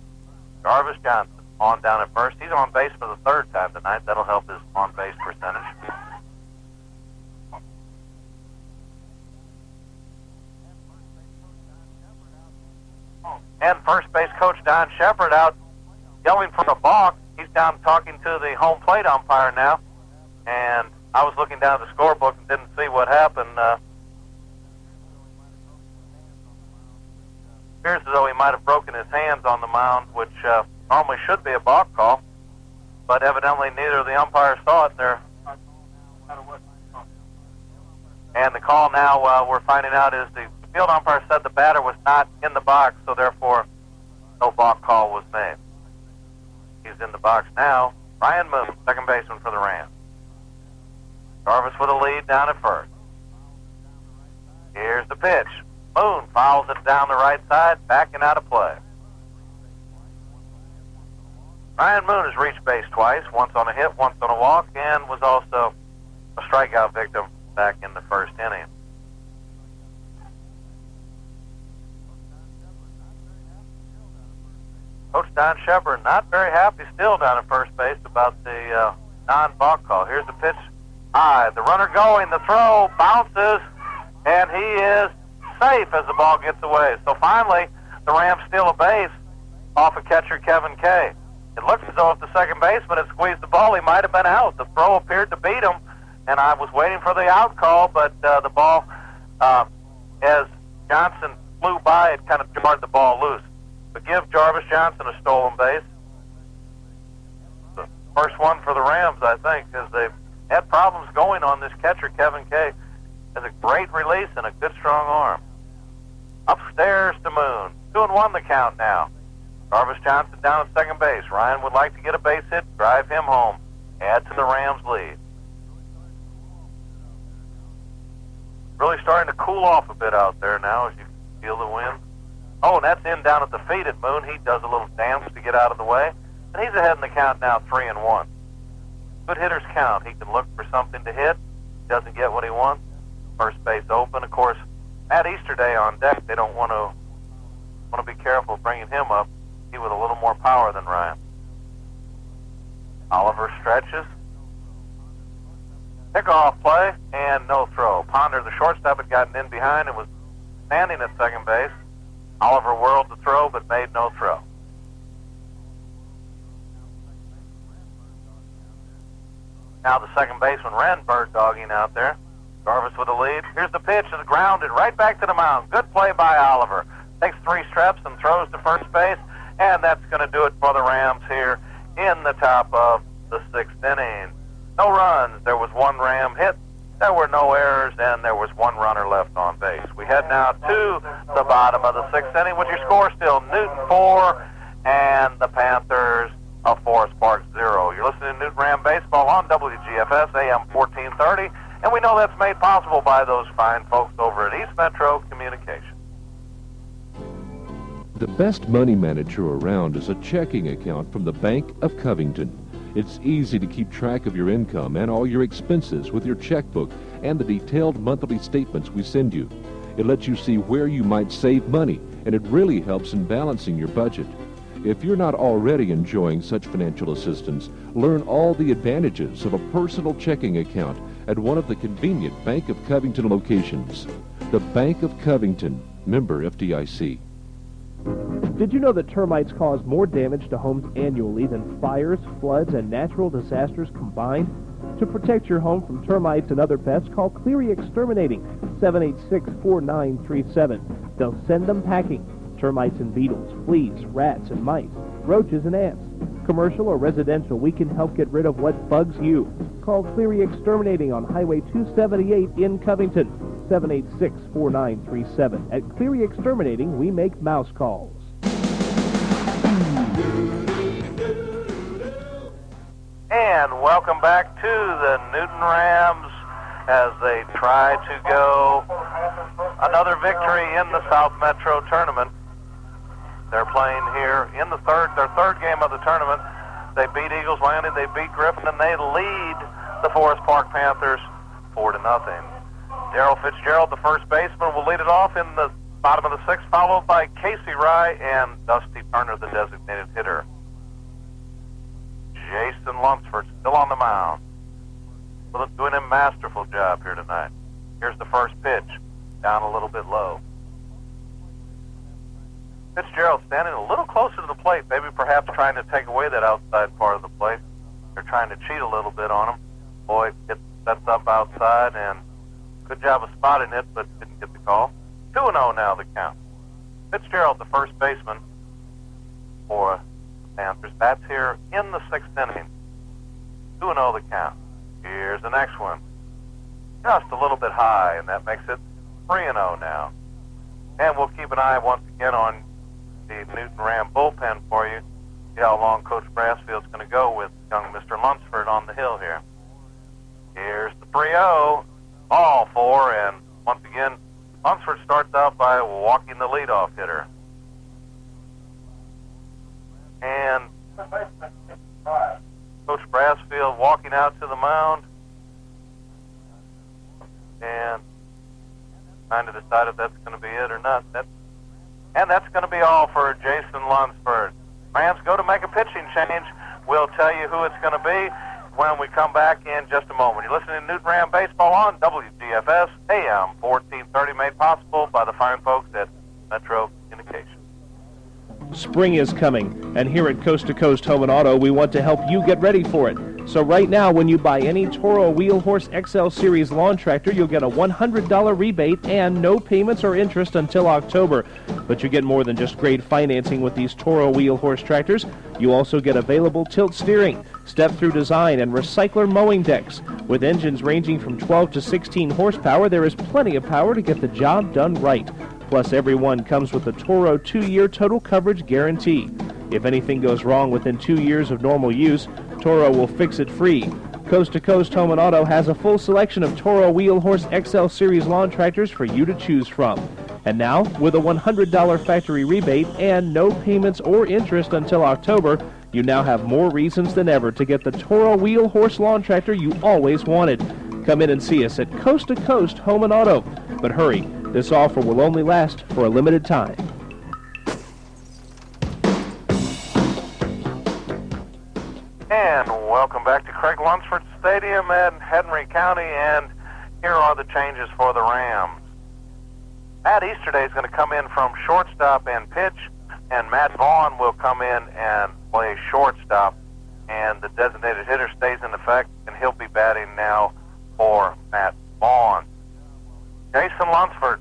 Jarvis Johnson on down at first. He's on base for the 3rd time tonight. That'll help his on-base percentage. And first base coach Don Shepard out yelling for a balk. He's down talking to the home plate umpire now. And I was looking down at the scorebook and didn't see what happened. Appears as though he might have broken his hands on the mound, which normally should be a balk call. But evidently neither of the umpires saw it there. And the call now we're finding out is the field umpire said the batter was not in the box, so therefore no balk call was made. He's in the box now. Ryan Moon, 2nd baseman for the Rams. Jarvis with a lead down at first. Here's the pitch. Moon fouls it down the right side, backing out of play. Ryan Moon has reached base twice, once on a hit, once on a walk, and was also a strikeout victim back in the 1st inning. Coach Don Shepard not very happy still down at first base about the non-balk call. Here's the pitch. High. The runner going. The throw bounces, and he is safe as the ball gets away. So finally, the Rams steal a base off of catcher Kevin Kay. It looks as though if the second baseman had squeezed the ball, he might have been out. The throw appeared to beat him, and I was waiting for the out call, but the ball, as Johnson flew by, it kind of jarred the ball loose. But give Jarvis Johnson a stolen base. The first one for the Rams, I think, because they've had problems going on this catcher, Kevin Kay. Has a great release and a good strong arm. Upstairs to Moon. 2-1 the count now. Jarvis Johnson down at second base. Ryan would like to get a base hit, drive him home, add to the Rams' lead. Really starting to cool off a bit out there now as you feel the wind. Oh, and that's in down at the feet at Moon. He does a little dance to get out of the way. And he's ahead in the count now, 3-1. Good hitters count. He can look for something to hit. Doesn't get what he wants. First base open. Of course, Matt Easterday on deck. They don't want to be careful bringing him up. He with a little more power than Ryan. Oliver stretches. Pickoff play and no throw. Ponder, the shortstop, had gotten in behind and was standing at second base. Oliver whirled the throw but made no throw. Now the second baseman, Wren, bird dogging out there. Jarvis with the lead. Here's the pitch. It's grounded right back to the mound. Good play by Oliver. Takes 3 steps and throws to first base. And that's going to do it for the Rams here in the top of the 6th inning. No runs. There was 1 Ram hit. There were no errors, and there was 1 runner left on base. We head now to the bottom of the 6th inning with your score still Newton 4 and the Panthers of Forest Park 0. You're listening to Newton Ram Baseball on WGFS AM 1430, and we know that's made possible by those fine folks over at East Metro Communications. The best money manager around is a checking account from the Bank of Covington. It's easy to keep track of your income and all your expenses with your checkbook and the detailed monthly statements we send you. It lets you see where you might save money, and it really helps in balancing your budget. If you're not already enjoying such financial assistance, learn all the advantages of a personal checking account at one of the convenient Bank of Covington locations. The Bank of Covington, member FDIC. Did you know that termites cause more damage to homes annually than fires, floods, and natural disasters combined? To protect your home from termites and other pests, call Cleary Exterminating, 786-4937. They'll send them packing. Termites and beetles, fleas, rats and mice, roaches and ants. Commercial or residential, we can help get rid of what bugs you. Call Cleary Exterminating on Highway 278 in Covington, 786-4937. At Cleary Exterminating, we make mouse calls. And welcome back to the Newton Rams as they try to go another victory in the South Metro tournament. They're playing here in their third game of the tournament. They beat Eagles Landing, they beat Griffin, and they lead the Forest Park Panthers 4-0. Darrell Fitzgerald, the first baseman, will lead it off in the bottom of the 6th, followed by Casey Rye and Dusty Turner, the designated hitter. Jason Lunsford still on the mound. Doing a masterful job here tonight. Here's the first pitch, down a little bit low. Fitzgerald standing a little closer to the plate, maybe perhaps trying to take away that outside part of the plate. They're trying to cheat a little bit on him. Boyd sets up outside, and good job of spotting it, but didn't get the call. 2-0 now the count. Fitzgerald, the first baseman for the Panthers, bats here in the 6th inning. 2-0 the count. Here's the next one. Just a little bit high, and that makes it 3-0 now. And we'll keep an eye once again on the Newton Ram bullpen for you. See how long Coach Brassfield's going to go with young Mr. Lunsford on the hill here. Here's the 3-0. Ball 4, and once again, Lunsford starts out by walking the leadoff hitter. And Coach Brassfield walking out to the mound and trying to decide if that's going to be it or not. And that's going to be all for Jason Lunsford. Rams go to make a pitching change. We'll tell you who it's going to be when we come back in just a moment. You're listening to Newton Ram Baseball on WGFS, AM 1430, made possible by the fine folks at Metro Communications. Spring is coming, and here at Coast to Coast Home and Auto, we want to help you get ready for it. So right now, when you buy any Toro Wheel Horse XL Series lawn tractor, you'll get a $100 rebate and no payments or interest until October. But you get more than just great financing with these Toro Wheel Horse tractors. You also get available tilt steering, step-through design, and recycler mowing decks. With engines ranging from 12 to 16 horsepower, there is plenty of power to get the job done right. Plus, every one comes with a Toro 2-year total coverage guarantee. If anything goes wrong within 2 years of normal use, Toro will fix it free. Coast to Coast Home and Auto has a full selection of Toro Wheel Horse XL Series lawn tractors for you to choose from. And now, with a $100 factory rebate and no payments or interest until October, you now have more reasons than ever to get the Toro Wheel Horse lawn tractor you always wanted. Come in and see us at Coast to Coast Home and Auto. But hurry, this offer will only last for a limited time. And welcome back to Craig Lunsford Stadium in Henry County, and here are the changes for the Rams. Matt Easterday is going to come in from shortstop and pitch, and Matt Vaughn will come in and play shortstop, and the designated hitter stays in effect, and he'll be batting now for Matt Vaughn. Jason Lunsford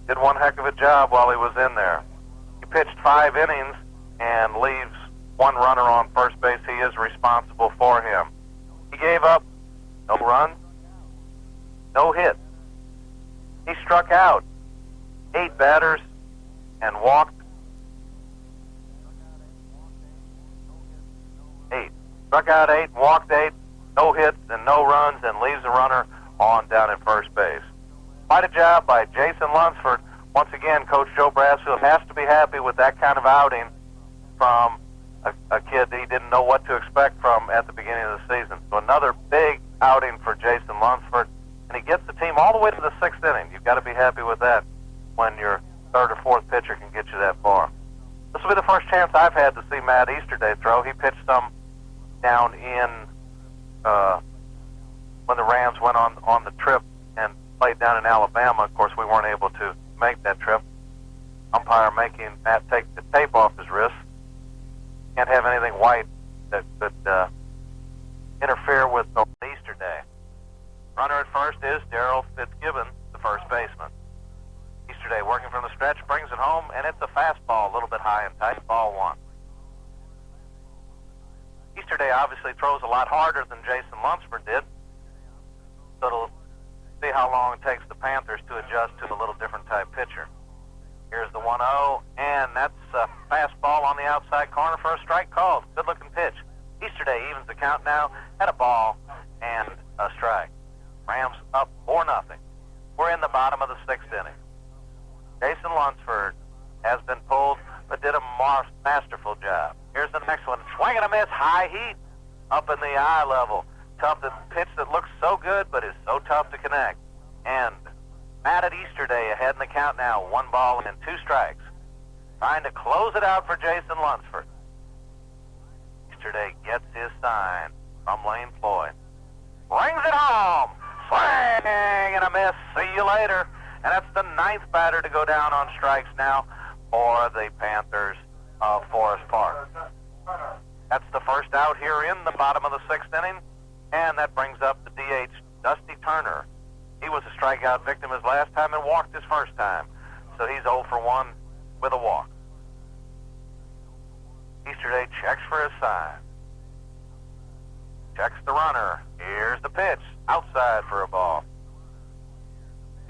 did one heck of a job while he was in there. He pitched 5 innings and leaves one runner on first base. He is responsible for him. He gave up no runs, no hits. He struck out 8 batters and walked 8. Struck out 8, walked 8, no hits and no runs, and leaves a runner on down at first base. Quite a job by Jason Lunsford. Once again, Coach Joe Brassfield has to be happy with that kind of outing from a kid that he didn't know what to expect from at the beginning of the season. So another big outing for Jason Lunsford, and he gets the team all the way to the 6th inning. You've got to be happy with that when your 3rd or 4th pitcher can get you that far. This will be the first chance I've had to see Matt Easterday throw. He pitched some down in when the Rams went on the trip and played down in Alabama. Of course, we weren't able to make that trip. Umpire making Matt take the tape off his wrist. Can't have anything white that could interfere with Easterday. Runner at first is Darrell Fitzgibbon, the first baseman. Easterday working from the stretch, brings it home, and it's a fastball, a little bit high and tight, ball 1. Easterday obviously throws a lot harder than Jason Lunsford did, so it'll see how long it takes the Panthers to adjust to a little different type pitcher. Here's the 1-0, and that's a fastball on the outside corner for a strike called. Good-looking pitch. Easterday evens the count now at a ball and a strike. Rams up 4-0. We're in the bottom of the 6th inning. Jason Lunsford has been pulled, but did a masterful job. Here's the next one. Swing and a miss, high heat, up in the eye level. Tough pitch that looks so good, but is so tough to connect. And Matt at Easterday ahead in the count now. 1 ball and 2 strikes. Trying to close it out for Jason Lunsford. Easterday gets his sign from Lane Floyd. Brings it home. Swing and a miss. See you later. And that's the 9th batter to go down on strikes now for the Panthers of Forest Park. That's the first out here in the bottom of the 6th inning. And that brings up the DH, Dusty Turner. He was a strikeout victim his last time and walked his first time. So he's 0 for 1 with a walk. Easterday checks for his sign. Checks the runner. Here's the pitch. Outside for a ball.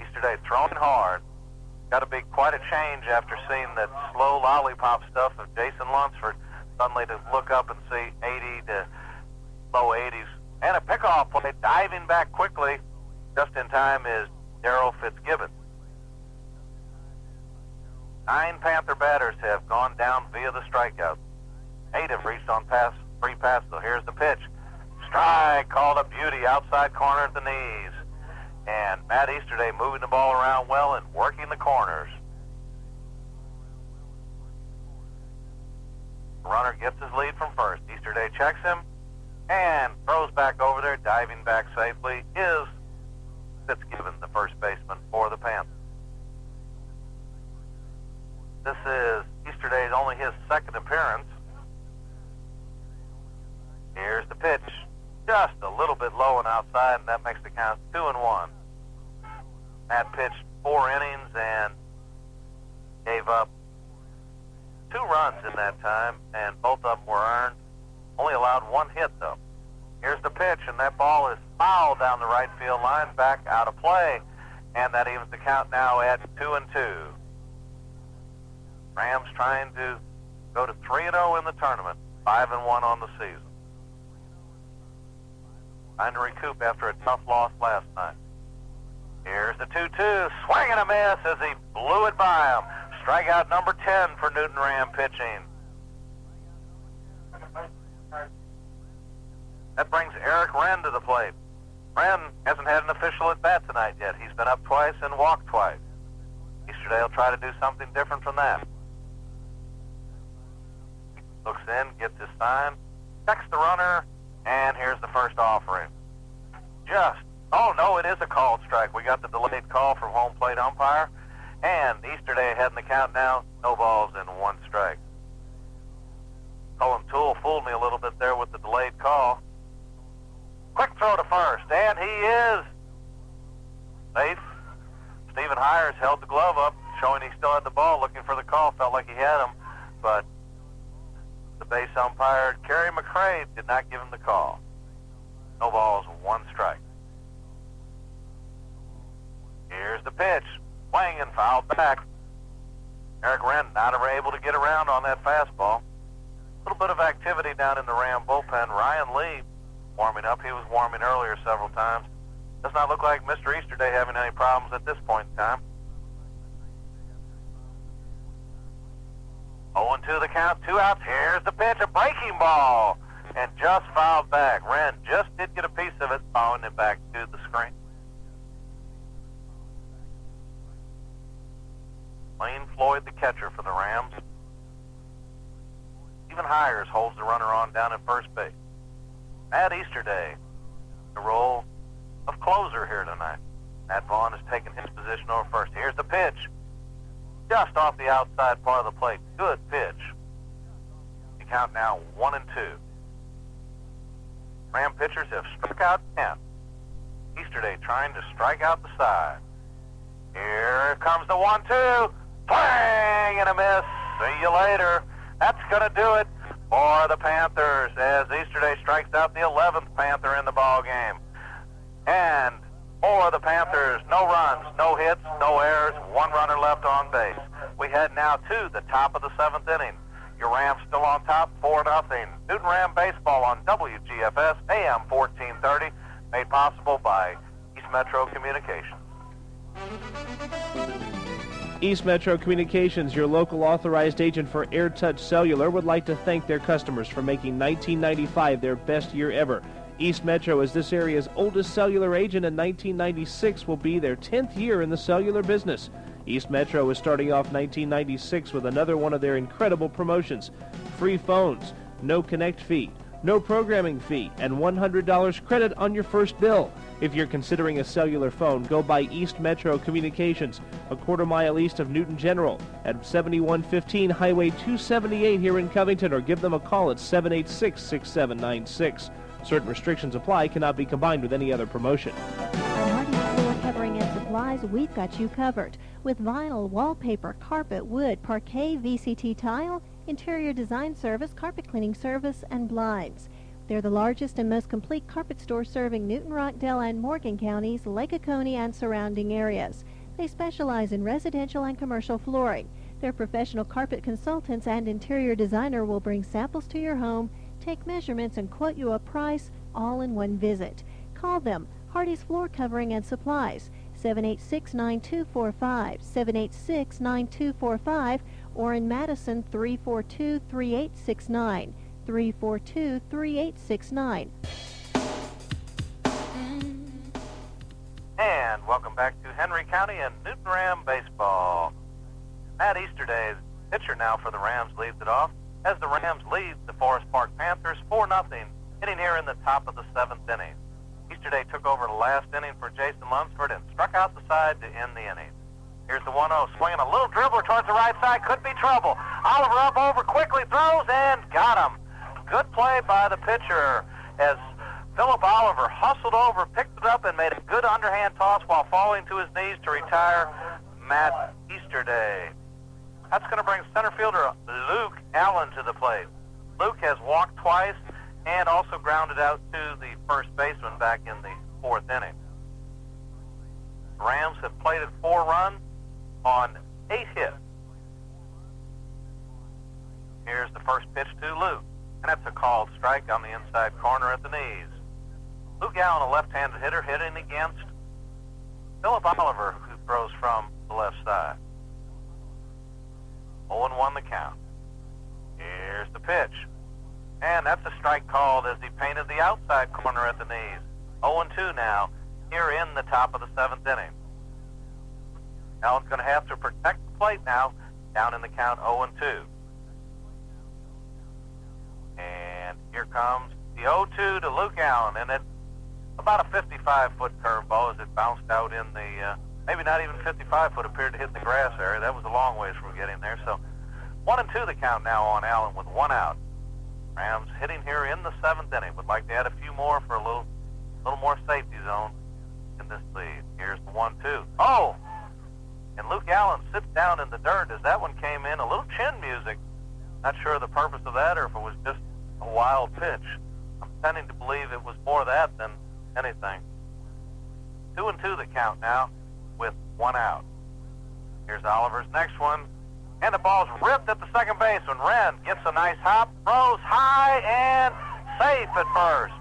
Easterday throwing hard. Got to be quite a change after seeing that slow lollipop stuff of Jason Lunsford. Suddenly to look up and see 80 to low 80s. And a pickoff play, diving back quickly. Just in time is Darrell Fitzgibbon. 9 Panther batters have gone down via the strikeout. 8 have reached on free pass, so here's the pitch. Strike, called a beauty, outside corner at the knees. And Matt Easterday moving the ball around well and working the corners. The runner gets his lead from first. Easterday checks him, and throws back over there, diving back safely, is Fitzgibbon, the first baseman for the Panthers. This is Easterday's only his second appearance. Here's the pitch. Just a little bit low and outside, and that makes the count 2-1. Matt pitched 4 innings and gave up 2 runs in that time, and both of them were earned. Only allowed 1 hit, though. Here's the pitch, and that ball is fouled down the right field line, back out of play, and that evens the count now at 2-2. Rams trying to go to 3-0 in the tournament, 5-1 on the season. Trying to recoup after a tough loss last night. Here's the 2-2, swing and a miss as he blew it by him. Strikeout number 10 for Newton Ram pitching. That brings Eric Wren to the plate. Wren hasn't had an official at bat tonight yet. He's been up twice and walked twice. Easterday will try to do something different from that. Looks in, gets his sign, checks the runner, and here's the first offering. Oh no, it is a called strike. We got the delayed call from home plate umpire, and Easterday ahead in the count now, no balls and 1 strike. Colin Toole fooled me a little bit there with the delayed call. Quick throw to first, and he is safe. Stephen Hires held the glove up, showing he still had the ball, looking for the call. Felt like he had him, but the base umpire, Kerry McCrae, did not give him the call. No balls, 1 strike. Here's the pitch. Swing and fouled back. Eric Wren not able to get around on that fastball. A little bit of activity down in the Ram bullpen. Ryan Lee warming up. He was warming earlier several times. Does not look like Mr. Easterday having any problems at this point in time. 0-2 the count, 2 outs. Here's the pitch, a breaking ball, and just fouled back. Wren just did get a piece of it, fouling it back to the screen. Lane Floyd, the catcher for the Rams. Stephen Hires holds the runner on down at first base. Matt Easterday, the role of closer here tonight. Matt Vaughn has taken his position over first. Here's the pitch. Just off the outside part of the plate. Good pitch. The count now 1-2. Ram pitchers have struck out 10. Easterday trying to strike out the side. Here comes the 1-2. Swing and a miss. See you later. That's going to do it for the Panthers as Easterday strikes out the 11th Panther in the ball game. And for the Panthers, no runs, no hits, no errors, 1 runner left on base. We head now to the top of the 7th inning. Your Rams still on top, 4-0. Newton Ram Baseball on WGFS, AM 1430, made possible by East Metro Communications. East Metro Communications, your local authorized agent for AirTouch Cellular, would like to thank their customers for making 1995 their best year ever. East Metro is this area's oldest cellular agent, and 1996 will be their 10th year in the cellular business. East Metro is starting off 1996 with another one of their incredible promotions. Free phones, no connect fee, no programming fee, and $100 credit on your first bill. If you're considering a cellular phone, go by East Metro Communications, a quarter-mile east of Newton General, at 7115 Highway 278 here in Covington, or give them a call at 786-6796. Certain restrictions apply, cannot be combined with any other promotion. At Marty's Floor Covering and Supplies, we've got you covered. With vinyl, wallpaper, carpet, wood, parquet, VCT tile, interior design service, carpet cleaning service, and blinds. They're the largest and most complete carpet store serving Newton, Rockdale, and Morgan counties, Lake Oconee, and surrounding areas. They specialize in residential and commercial flooring. Their professional carpet consultants and interior designer will bring samples to your home, take measurements, and quote you a price all in one visit. Call them, Hardy's Floor Covering and Supplies, 786-9245, 786-9245, or in Madison, 342-3869. 342-3869. And welcome back to Henry County and Newton Ram Baseball. Matt Easterday's pitcher now for the Rams leads it off as the Rams lead the Forest Park Panthers 4-0 hitting here in the top of the 7th inning. Easterday took over the last inning for Jason Lunsford and struck out the side to end the inning. Here's the 1-0, swinging a little dribbler towards the right side, could be trouble. Oliver up over, quickly throws, and got him. Good play by the pitcher as Philip Oliver hustled over, picked it up, and made a good underhand toss while falling to his knees to retire Matt Easterday. That's going to bring center fielder Luke Allen to the plate. Luke has walked twice and also grounded out to the first baseman back in the 4th inning. The Rams have plated 4 runs on 8 hits. Here's the first pitch to Luke, and that's a called strike on the inside corner at the knees. Luke Allen, a left-handed hitter, hitting against Philip Oliver, who throws from the left side. 0-1 the count. Here's the pitch. And that's a strike called as he painted the outside corner at the knees. 0-2 now, here in the top of the 7th inning. Allen's going to have to protect the plate now, down in the count 0-2. And here comes the 0-2 to Luke Allen, and it's about a 55-foot curveball as it bounced out in the, maybe not even 55-foot, appeared to hit the grass area. That was a long ways from getting there. So 1-2 the count now on Allen with 1 out. Rams hitting here in the 7th inning. Would like to add a few more for a little more safety zone in this lead. Here's the 1-2. Oh! And Luke Allen sits down in the dirt as that one came in. A little chin music. Not sure of the purpose of that or if it was just a wild pitch. I'm tending to believe it was more that than anything. 2-2 the count now with 1 out. Here's Oliver's next one. And the ball's ripped at the second baseman. Wren gets a nice hop, throws high and safe at first.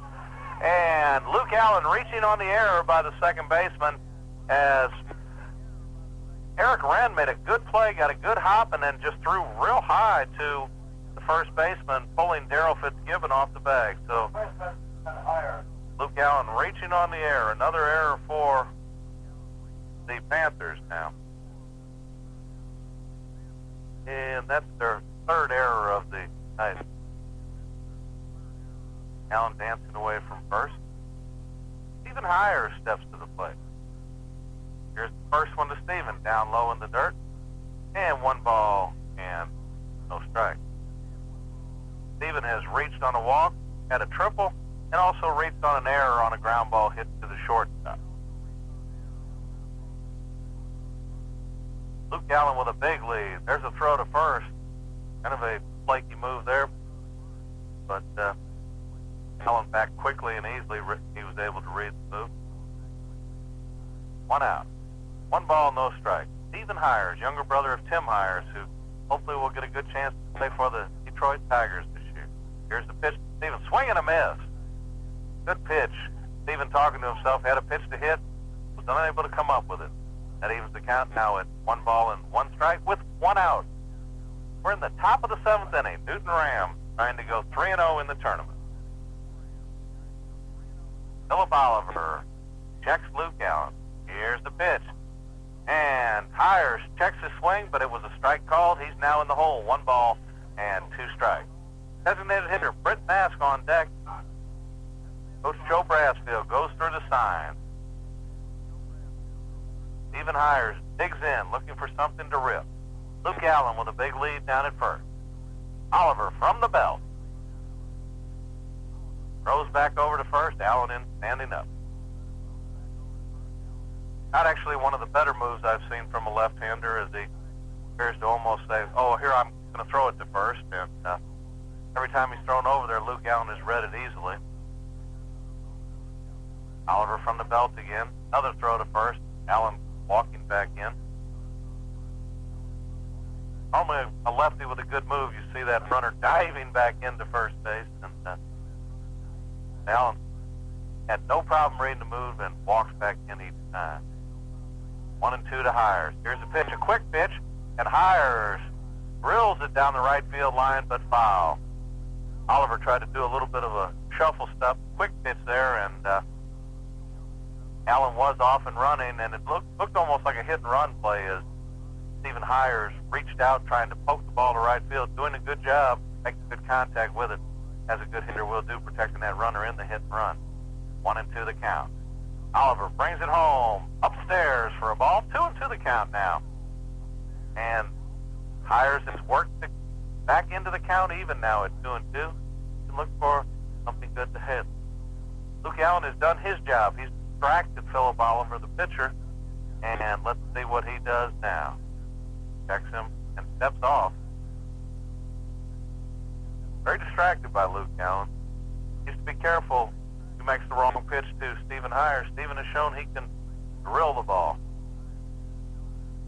And Luke Allen reaching on the error by the second baseman as Eric Wren made a good play, got a good hop, and then just threw real high to the first baseman, pulling Darrell Fitzgibbon off the bag. So Luke Allen reaching on the error. Another error for the Panthers now. And that's their 3rd error of the night. Allen dancing away from first. Stephen Hires steps to the plate. Here's the first one to Stephen, down low in the dirt. And 1 ball and no strike. Stephen has reached on a walk, had a triple, and also reached on an error on a ground ball hit to the shortstop. Luke Allen with a big lead. There's a throw to first. Kind of a flaky move there. But Allen back quickly and easily. He was able to read the move. 1 out. 1 ball, no strike. Stephen Hires, younger brother of Tim Hires, who hopefully will get a good chance to play for the Detroit Tigers this year. Here's the pitch. Stephen swing and a miss. Good pitch. Stephen talking to himself, had a pitch to hit, was unable to come up with it. That evens the count now at 1 ball and 1 strike with 1 out. We're in the top of the 7th inning. Newton Ram trying to go 3-0 in the tournament. Philip Oliver checks Luke Allen. Here's the pitch. And Hires checks his swing, but it was a strike called. He's now in the hole. 1 ball and 2 strikes. Designated hitter Britt Mask on deck. Coach Joe Brasfield goes through the signs. Stephen Hires digs in, looking for something to rip. Luke Allen with a big lead down at first. Oliver from the belt. Throws back over to first. Allen in, standing up. Not actually one of the better moves I've seen from a left-hander, as he appears to almost say, oh, here I'm going to throw it to first. And every time he's thrown over there, Luke Allen has read it easily. Oliver from the belt again. Another throw to first. Allen walking back in. Normally a lefty with a good move, you see that runner diving back into first base. And Allen had no problem reading the move and walks back in each time. 1-2 to Hires. Here's a pitch, a quick pitch, and Hires drills it down the right field line, but foul. Oliver tried to do a little bit of a shuffle step, quick pitch there, and Allen was off and running, and it looked almost like a hit-and-run play as Stephen Hires reached out trying to poke the ball to right field, doing a good job, making good contact with it. as a good hitter will do, protecting that runner in the hit and run. 1-2 the count. Oliver brings it home, upstairs for a ball. 2-2 the count now. And Hires has worked back into the count even now at 2-2. You can look for something good to hit. Luke Allen has done his job. He's distracted Philip Oliver, the pitcher, and let's see what he does now. Checks him and steps off. Very distracted by Luke Allen. Needs to be careful. He makes the wrong pitch to Stephen Hires. Stephen has shown he can drill the ball.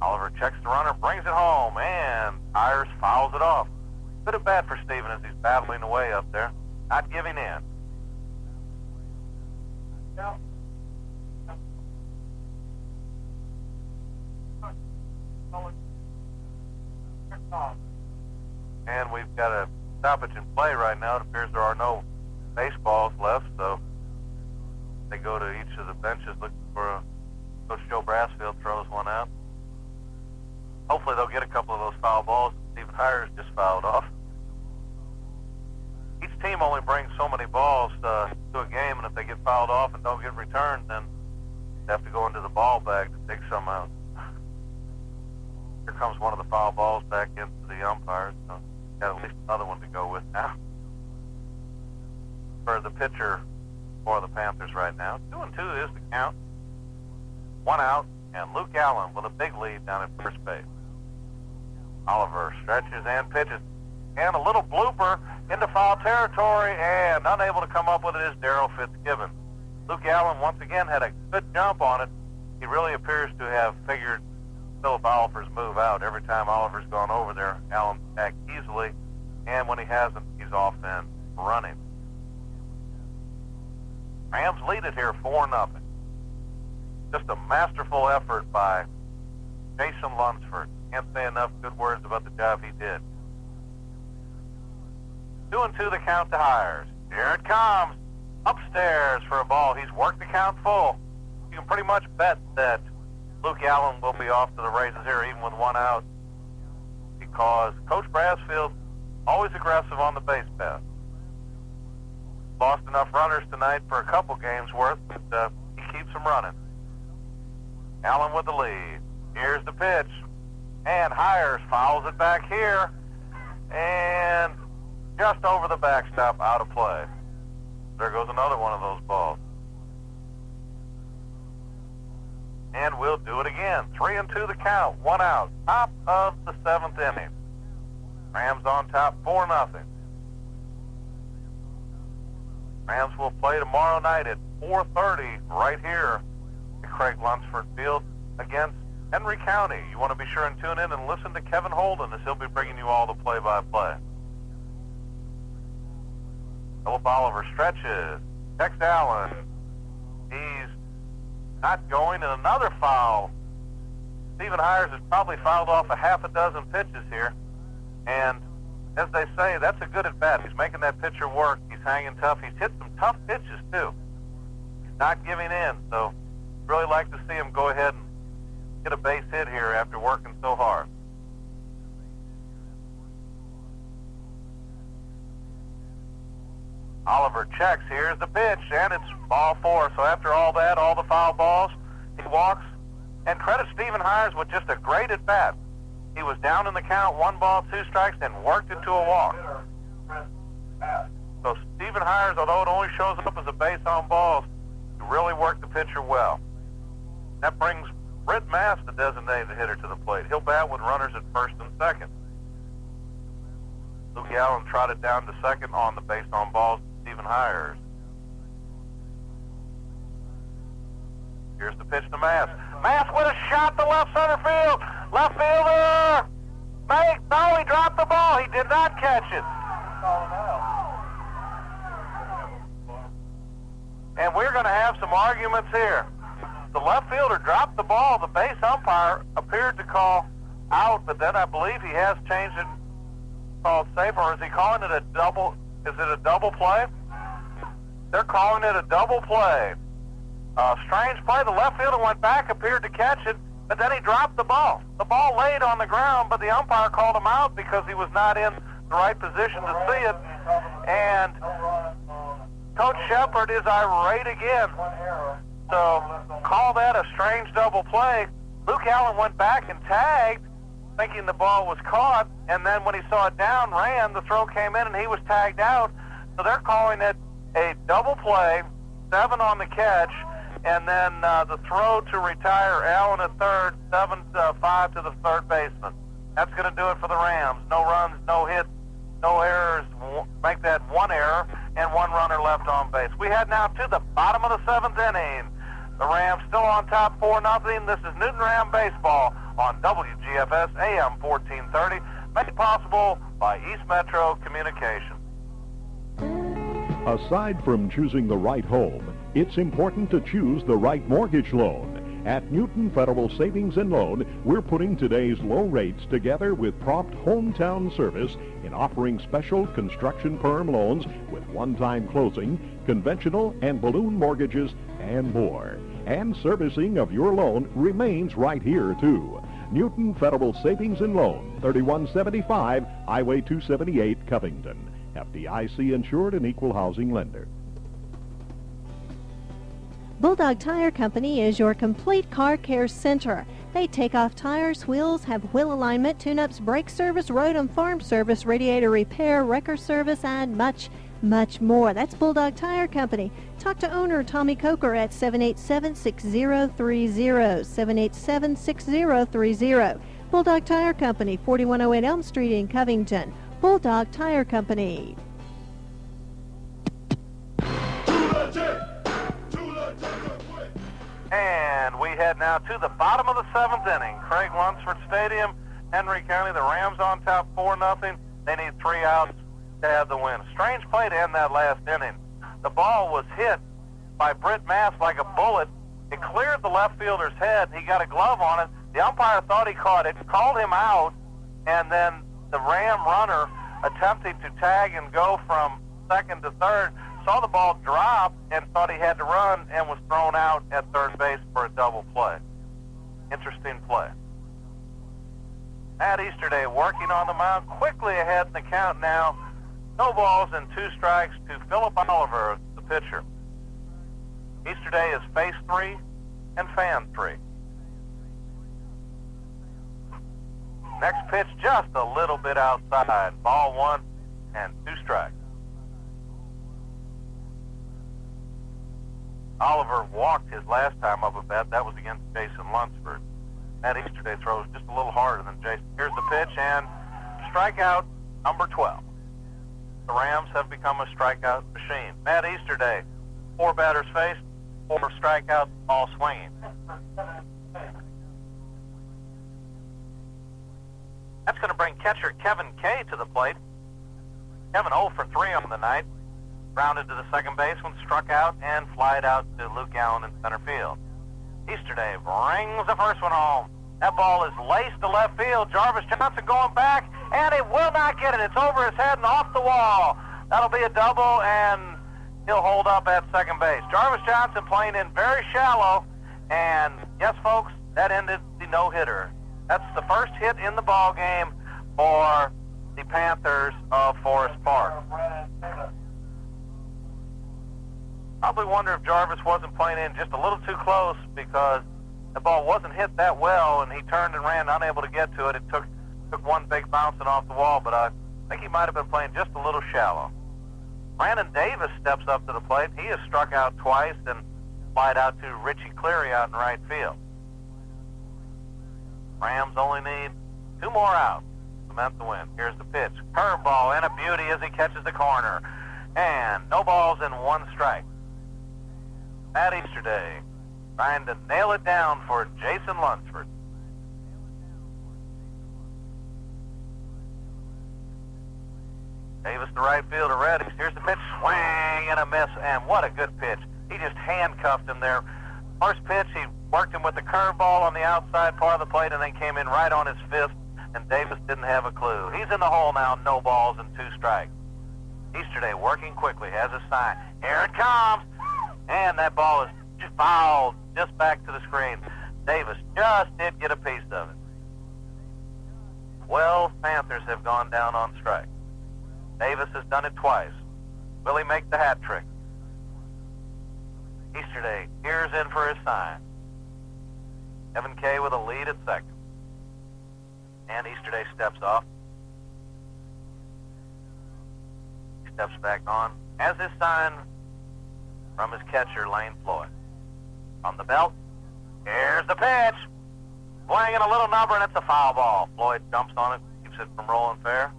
Oliver checks the runner, brings it home, and Hires fouls it off. Good at bat for Stephen as he's battling away up there, not giving in. And we've got a stoppage in play right now. It appears there are no baseballs left, so they go to each of the benches looking for a... Coach Joe Brassfield throws one out. Hopefully they'll get a couple of those foul balls that Stephen Hires just fouled off. Each team only brings so many balls to a game, and if they get fouled off and don't get returned, then they have to go into the ball bag to take some out. Here comes one of the foul balls back into the umpires, so got at least another one to go with now. For the pitcher for the Panthers right now, 2-2 is the count. 1 out, and Luke Allen with a big lead down at first base. Oliver stretches and pitches. And a little blooper into foul territory, and unable to come up with it is Darrell Fitzgibbon. Luke Allen once again had a good jump on it. He really appears to have figured Philip Oliver's move out. Every time Oliver's gone over there, Allen's back easily, and when he hasn't, he's off and running. Rams lead it here 4-0. Just a masterful effort by Jason Lunsford. Can't say enough good words about the job he did. 2-2 the count to Hires. Here it comes. Upstairs for a ball. He's worked the count full. You can pretty much bet that Luke Allen will be off to the races here even with 1 out, because Coach Brassfield always aggressive on the base path. Lost enough runners tonight for a couple games worth, but he keeps them running. Allen with the lead. Here's the pitch. And Hires fouls it back here. And just over the backstop, out of play. There goes another one of those balls. And we'll do it again. 3-2 the count. 1 out. Top of the 7th inning. Rams on top 4-0. Rams will play tomorrow night at 4:30 right here at Craig Lunsford Field against Henry County. You want to be sure and tune in and listen to Kevin Holden as he'll be bringing you all the play-by-play. Philip Oliver stretches. Checks Allen. He's not going, and another foul. Stephen Hires has probably fouled off a half a dozen pitches here. And as they say, that's a good at-bat. He's making that pitcher work. He's hanging tough. He's hit some tough pitches, too. He's not giving in, so really like to see him go ahead and get a base hit here after working so hard. Oliver checks. Here's the pitch, and it's ball 4. So after all that, all the foul balls, he walks. And credit Stephen Hires with just a great at-bat. He was down in the count, 1 ball, 2 strikes, and worked into a walk. So Stephen Hires, although it only shows up as a base on balls, he really worked the pitcher well. That brings Britt Mass, the designated hitter, to the plate. He'll bat with runners at first and second. Luke Allen trotted down to second on the base on balls. Stephen Hires. Here's the pitch to Mass. Mass with a shot to left center field. Left fielder. No, he dropped the ball. He did not catch it. And we're going to have some arguments here. The left fielder dropped the ball. The base umpire appeared to call out, but then I believe he has changed it, called safe, or is he calling it a double? Is it a double play? They're calling it a double play. Strange play. The left fielder went back, appeared to catch it, but then he dropped the ball. The ball laid on the ground, but the umpire called him out because he was not in the right position to see it. and Coach Shepard is irate again. So call that a strange double play. Luke Allen went back and tagged, thinking the ball was caught, and then when he saw it down, ran, the throw came in, and he was tagged out. So they're calling it a double play, 7 on the catch, and then the throw to retire Allen at third, 7-5 to the third baseman. That's going to do it for the Rams. No runs, no hits, no errors. Make that 1 error and 1 runner left on base. We head now to the bottom of the 7th inning. The Rams still on top 4-0. This is Newton Ram Baseball on WGFS AM 1430, made possible by East Metro Communications. Aside from choosing the right home, it's important to choose the right mortgage loan. At Newton Federal Savings and Loan, we're putting today's low rates together with prompt hometown service in offering special construction perm loans with one-time closing, conventional and balloon mortgages, and more. And servicing of your loan remains right here, too. Newton Federal Savings and Loan, 3175 Highway 278, Covington. FDIC insured and equal housing lender. Bulldog Tire Company is your complete car care center. They take off tires, wheels, have wheel alignment, tune-ups, brake service, road and farm service, radiator repair, wrecker service, and much, much more. That's Bulldog Tire Company. Talk to owner Tommy Coker at 787-6030, 787-6030. Bulldog Tire Company, 4108 Elm Street in Covington. Bulldog Tire Company. And we head now to the bottom of the 7th inning. Craig Lunsford Stadium, Henry County. The Rams on top 4-0. They need 3 outs to have the win. Strange play to end that last inning. The ball was hit by Britt Mass like a bullet. It cleared the left fielder's head. He got a glove on it. The umpire thought he caught it, called him out, and then the Ram runner attempting to tag and go from second to third, saw the ball drop and thought he had to run and was thrown out at third base for a double play. Interesting play. Matt Easterday working on the mound, quickly ahead in the count now. No balls and 2 strikes to Philip Oliver, the pitcher. Easterday is face 3 and fan 3. Next pitch just a little bit outside. Ball 1 and 2 strikes. Oliver walked his last time up a bat. That was against Jason Lunsford. Matt Easterday throws just a little harder than Jason. Here's the pitch, and strikeout number 12. The Rams have become a strikeout machine. Matt Easterday, 4 batters faced, 4 strikeouts, all swinging. That's going to bring catcher Kevin Kay to the plate. Kevin 0 for 3 on the night. Rounded to the second baseman, struck out, and flied out to Luke Allen in center field. Easterday rings the first one home. That ball is laced to left field. Jarvis Johnson going back, and he will not get it. It's over his head and off the wall. That'll be a double, and he'll hold up at second base. Jarvis Johnson playing in very shallow, and yes, folks, that ended the no-hitter. That's the first hit in the ball game for the Panthers of Forest Park. Probably wonder if Jarvis wasn't playing in just a little too close because the ball wasn't hit that well, and he turned and ran, unable to get to it. It took one big bouncing off the wall, but I think he might have been playing just a little shallow. Brandon Davis steps up to the plate. He has struck out twice and flied out to Richie Cleary out in right field. Rams only need 2 more outs to cement the win. Here's the pitch. Curveball and a beauty as he catches the corner. And no balls and 1 strike. Matt Easterday trying to nail it down for Jason Lunsford. Davis, the right fielder, ready. Here's the pitch, swing and a miss, and what a good pitch. He just handcuffed him there. First pitch, he worked him with the curveball on the outside part of the plate and then came in right on his fist, and Davis didn't have a clue. He's in the hole now, no balls and 2 strikes. Easterday working quickly, has a sign. Here it comes, and that ball is fouled just back to the screen. Davis just did get a piece of it. 12 Panthers have gone down on strike. Davis has done it twice. Will he make the hat trick? Easterday, here's in for his sign. Evan Kay with a lead at second. And Easterday steps off. He steps back on. Has his sign from his catcher, Lane Floyd. On the belt, here's the pitch. Swinging a little number, and it's a foul ball. Floyd jumps on it, keeps it from rolling fair.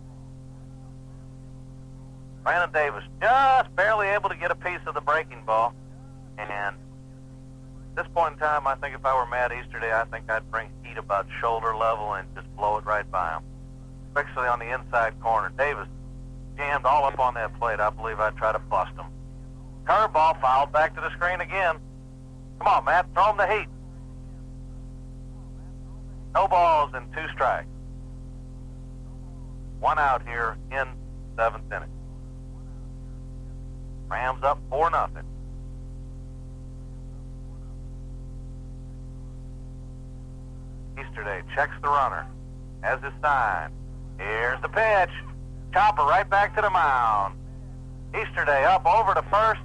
Brandon Davis just barely able to get a piece of the breaking ball. And at this point in time, I think if I were Matt Easterday, I think I'd bring heat about shoulder level and just blow it right by him, especially on the inside corner. Davis jammed all up on that plate. I believe I'd try to bust him. Curveball fouled back to the screen again. Come on, Matt, throw him the heat. No balls and 2 strikes. 1 out here in 7th inning. Rams up 4-0. Easterday checks the runner. Has his sign. Here's the pitch. Chopper right back to the mound. Easterday up over to first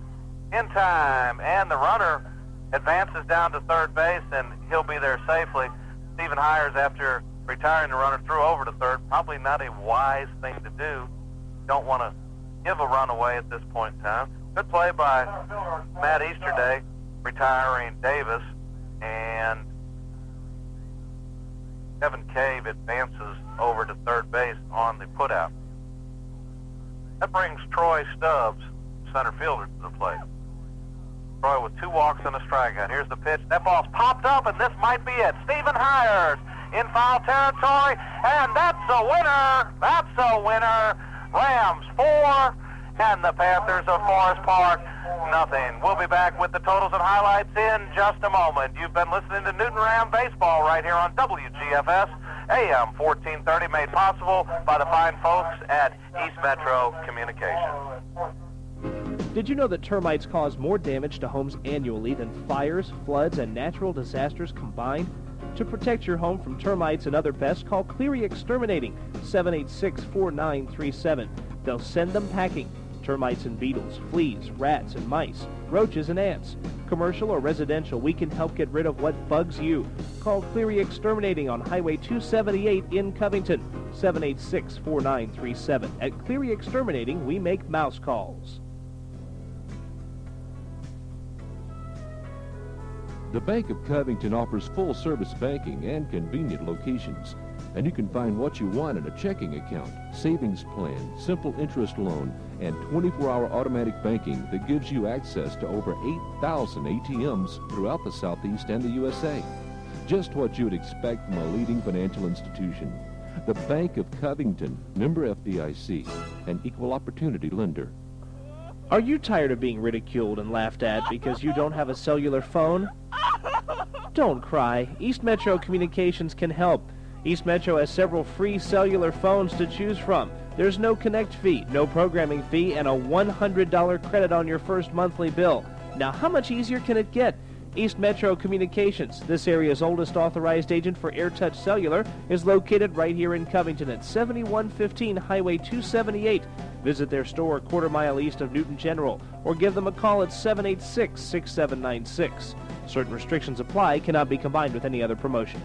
in time, and the runner advances down to third base, and he'll be there safely. Stephen Hires, after retiring the runner, threw over to third. Probably not a wise thing to do. Don't want to give a run away at this point in time. Good play by Matt Easterday, retiring Davis, and Kevin Cave advances over to third base on the putout. That brings Troy Stubbs, center fielder, to the plate. Troy with 2 walks and a strikeout. Here's the pitch. That ball's popped up, and this might be it. Stephen Hires in foul territory, and that's a winner. That's a winner. Rams 4, and the Panthers of Forest Park nothing. We'll be back with the totals and highlights in just a moment. You've been listening to Newton Ram Baseball right here on WGFS, AM 1430, made possible by the fine folks at East Metro Communications. Did you know that termites cause more damage to homes annually than fires, floods, and natural disasters combined? To protect your home from termites and other pests, call Cleary Exterminating, 786-4937. They'll send them packing. Termites and beetles, fleas, rats and mice, roaches and ants. Commercial or residential, we can help get rid of what bugs you. Call Cleary Exterminating on Highway 278 in Covington, 786-4937. At Cleary Exterminating, we make mouse calls. The Bank of Covington offers full-service banking and convenient locations, and you can find what you want in a checking account, savings plan, simple interest loan, and 24-hour automatic banking that gives you access to over 8,000 ATMs throughout the Southeast and the USA. Just what you would expect from a leading financial institution. The Bank of Covington, member FDIC, an equal opportunity lender. Are you tired of being ridiculed and laughed at because you don't have a cellular phone? Don't cry. East Metro Communications can help. East Metro has several free cellular phones to choose from. There's no connect fee, no programming fee, and a $100 credit on your first monthly bill. Now, how much easier can it get? East Metro Communications, this area's oldest authorized agent for AirTouch Cellular, is located right here in Covington at 7115 Highway 278. Visit their store a quarter-mile east of Newton General, or give them a call at 786-6796. Certain restrictions apply, cannot be combined with any other promotion.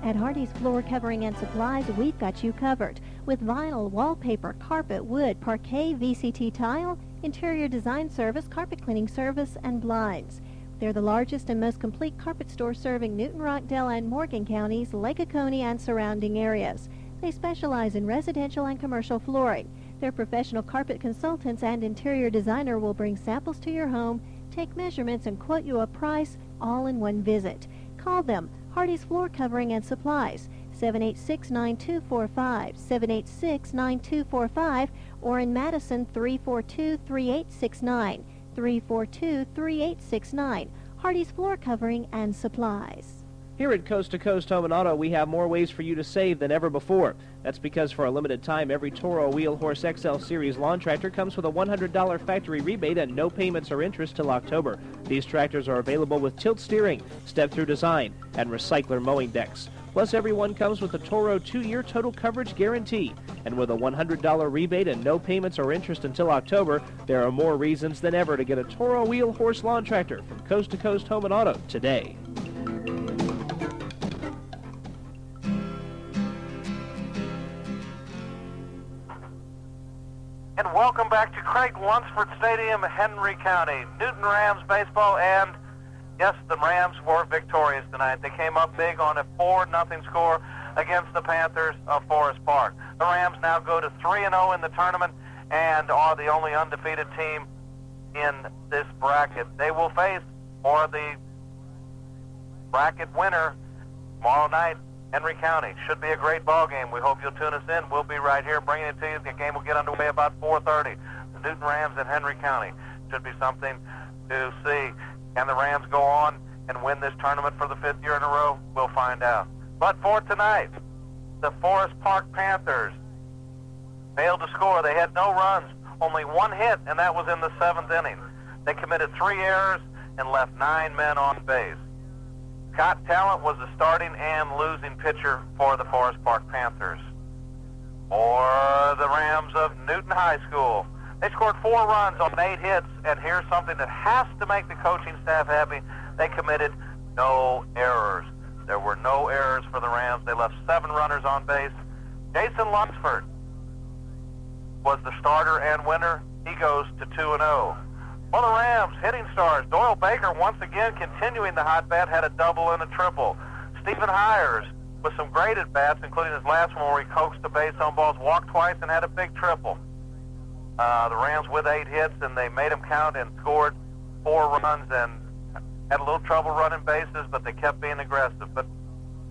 At Hardy's Floor Covering and Supplies, we've got you covered with vinyl, wallpaper, carpet, wood, parquet, VCT tile, interior design service, carpet cleaning service, and blinds. They're the largest and most complete carpet store serving Newton, Rockdale, and Morgan counties, Lake Oconee, and surrounding areas. They specialize in residential and commercial flooring. Their professional carpet consultants and interior designer will bring samples to your home, take measurements, and quote you a price all in one visit. Call them, Hardy's Floor Covering and Supplies, 786-9245, 786-9245, or in Madison, 342-3869, 342-3869. Hardy's Floor Covering and Supplies. Here at Coast to Coast Home and Auto, we have more ways for you to save than ever before. That's because for a limited time, every Toro Wheel Horse XL Series lawn tractor comes with a $100 factory rebate and no payments or interest till October. These tractors are available with tilt steering, step-through design, and recycler mowing decks. Plus, everyone comes with a Toro 2-year total coverage guarantee. And with a $100 rebate and no payments or interest until October, there are more reasons than ever to get a Toro Wheel Horse Lawn Tractor from Coast to Coast Home and Auto today. And welcome back to Craig Lunsford Stadium, Henry County. Newton Rams baseball, and yes, the Rams were victorious tonight. They came up big on a 4-0 score against the Panthers of Forest Park. The Rams now go to 3-0 in the tournament and are the only undefeated team in this bracket. They will face, for the bracket winner, tomorrow night, Henry County. Should be a great ball game. We hope you'll tune us in. We'll be right here bringing it to you. The game will get underway about 4:30. The Newton Rams and Henry County. Should be something to see. Can the Rams go on and win this tournament for the 5th year in a row? We'll find out. But for tonight, the Forest Park Panthers failed to score. They had no runs, only one hit, and that was in the 7th inning. They committed 3 errors and left 9 men on base. Scott Talent was the starting and losing pitcher for the Forest Park Panthers. For the Rams of Newton High School, they scored 4 runs on 8 hits, and here's something that has to make the coaching staff happy. They committed no errors. There were no errors for the Rams. They left 7 runners on base. Jason Lunsford was the starter and winner. He goes to 2-0. For the Rams, hitting stars, Doyle Baker once again continuing the hot bat, had a double and a triple. Stephen Hires with some great at-bats, including his last one where he coaxed the base on balls, walked twice, and had a big triple. The Rams with 8 hits, and they made them count and scored 4 runs and had a little trouble running bases, but they kept being aggressive. But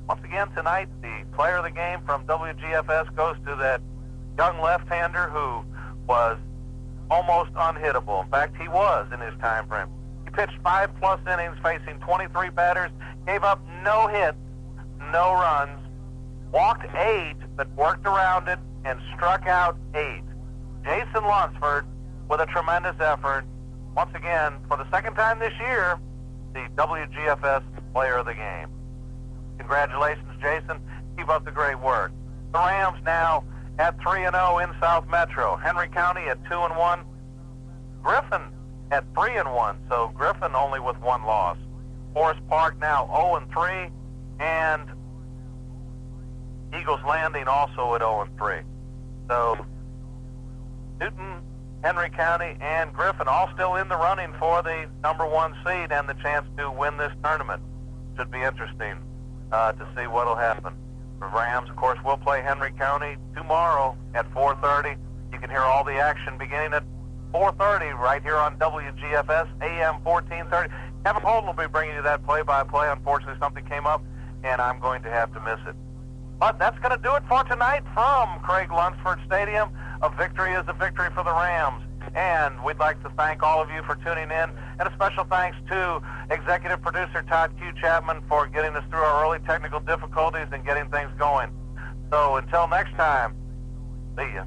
once again tonight, the player of the game from WGFS goes to that young left-hander who was almost unhittable. In fact, he was in his time frame. He pitched 5+ innings, facing 23 batters, gave up no hits, no runs, walked 8, but worked around it and struck out 8. Jason Lunsford with a tremendous effort. Once again, for the 2nd time this year, the WGFS player of the game. Congratulations, Jason. Keep up the great work. The Rams now at 3-0 in South Metro. Henry County at 2-1. Griffin at 3-1. So Griffin only with 1 loss. Forest Park now 0-3, and Eagles Landing also at 0-3. So Newton, Henry County, and Griffin all still in the running for the number 1 seed and the chance to win this tournament. Should be interesting to see what will happen. The Rams, of course, will play Henry County tomorrow at 4:30. You can hear all the action beginning at 4:30 right here on WGFS AM 1430. Kevin Holden will be bringing you that play-by-play. Unfortunately, something came up, and I'm going to have to miss it. But that's going to do it for tonight from Craig Lunsford Stadium. A victory is a victory for the Rams. And we'd like to thank all of you for tuning in. And a special thanks to executive producer Todd Q. Chapman for getting us through our early technical difficulties and getting things going. So until next time, see ya.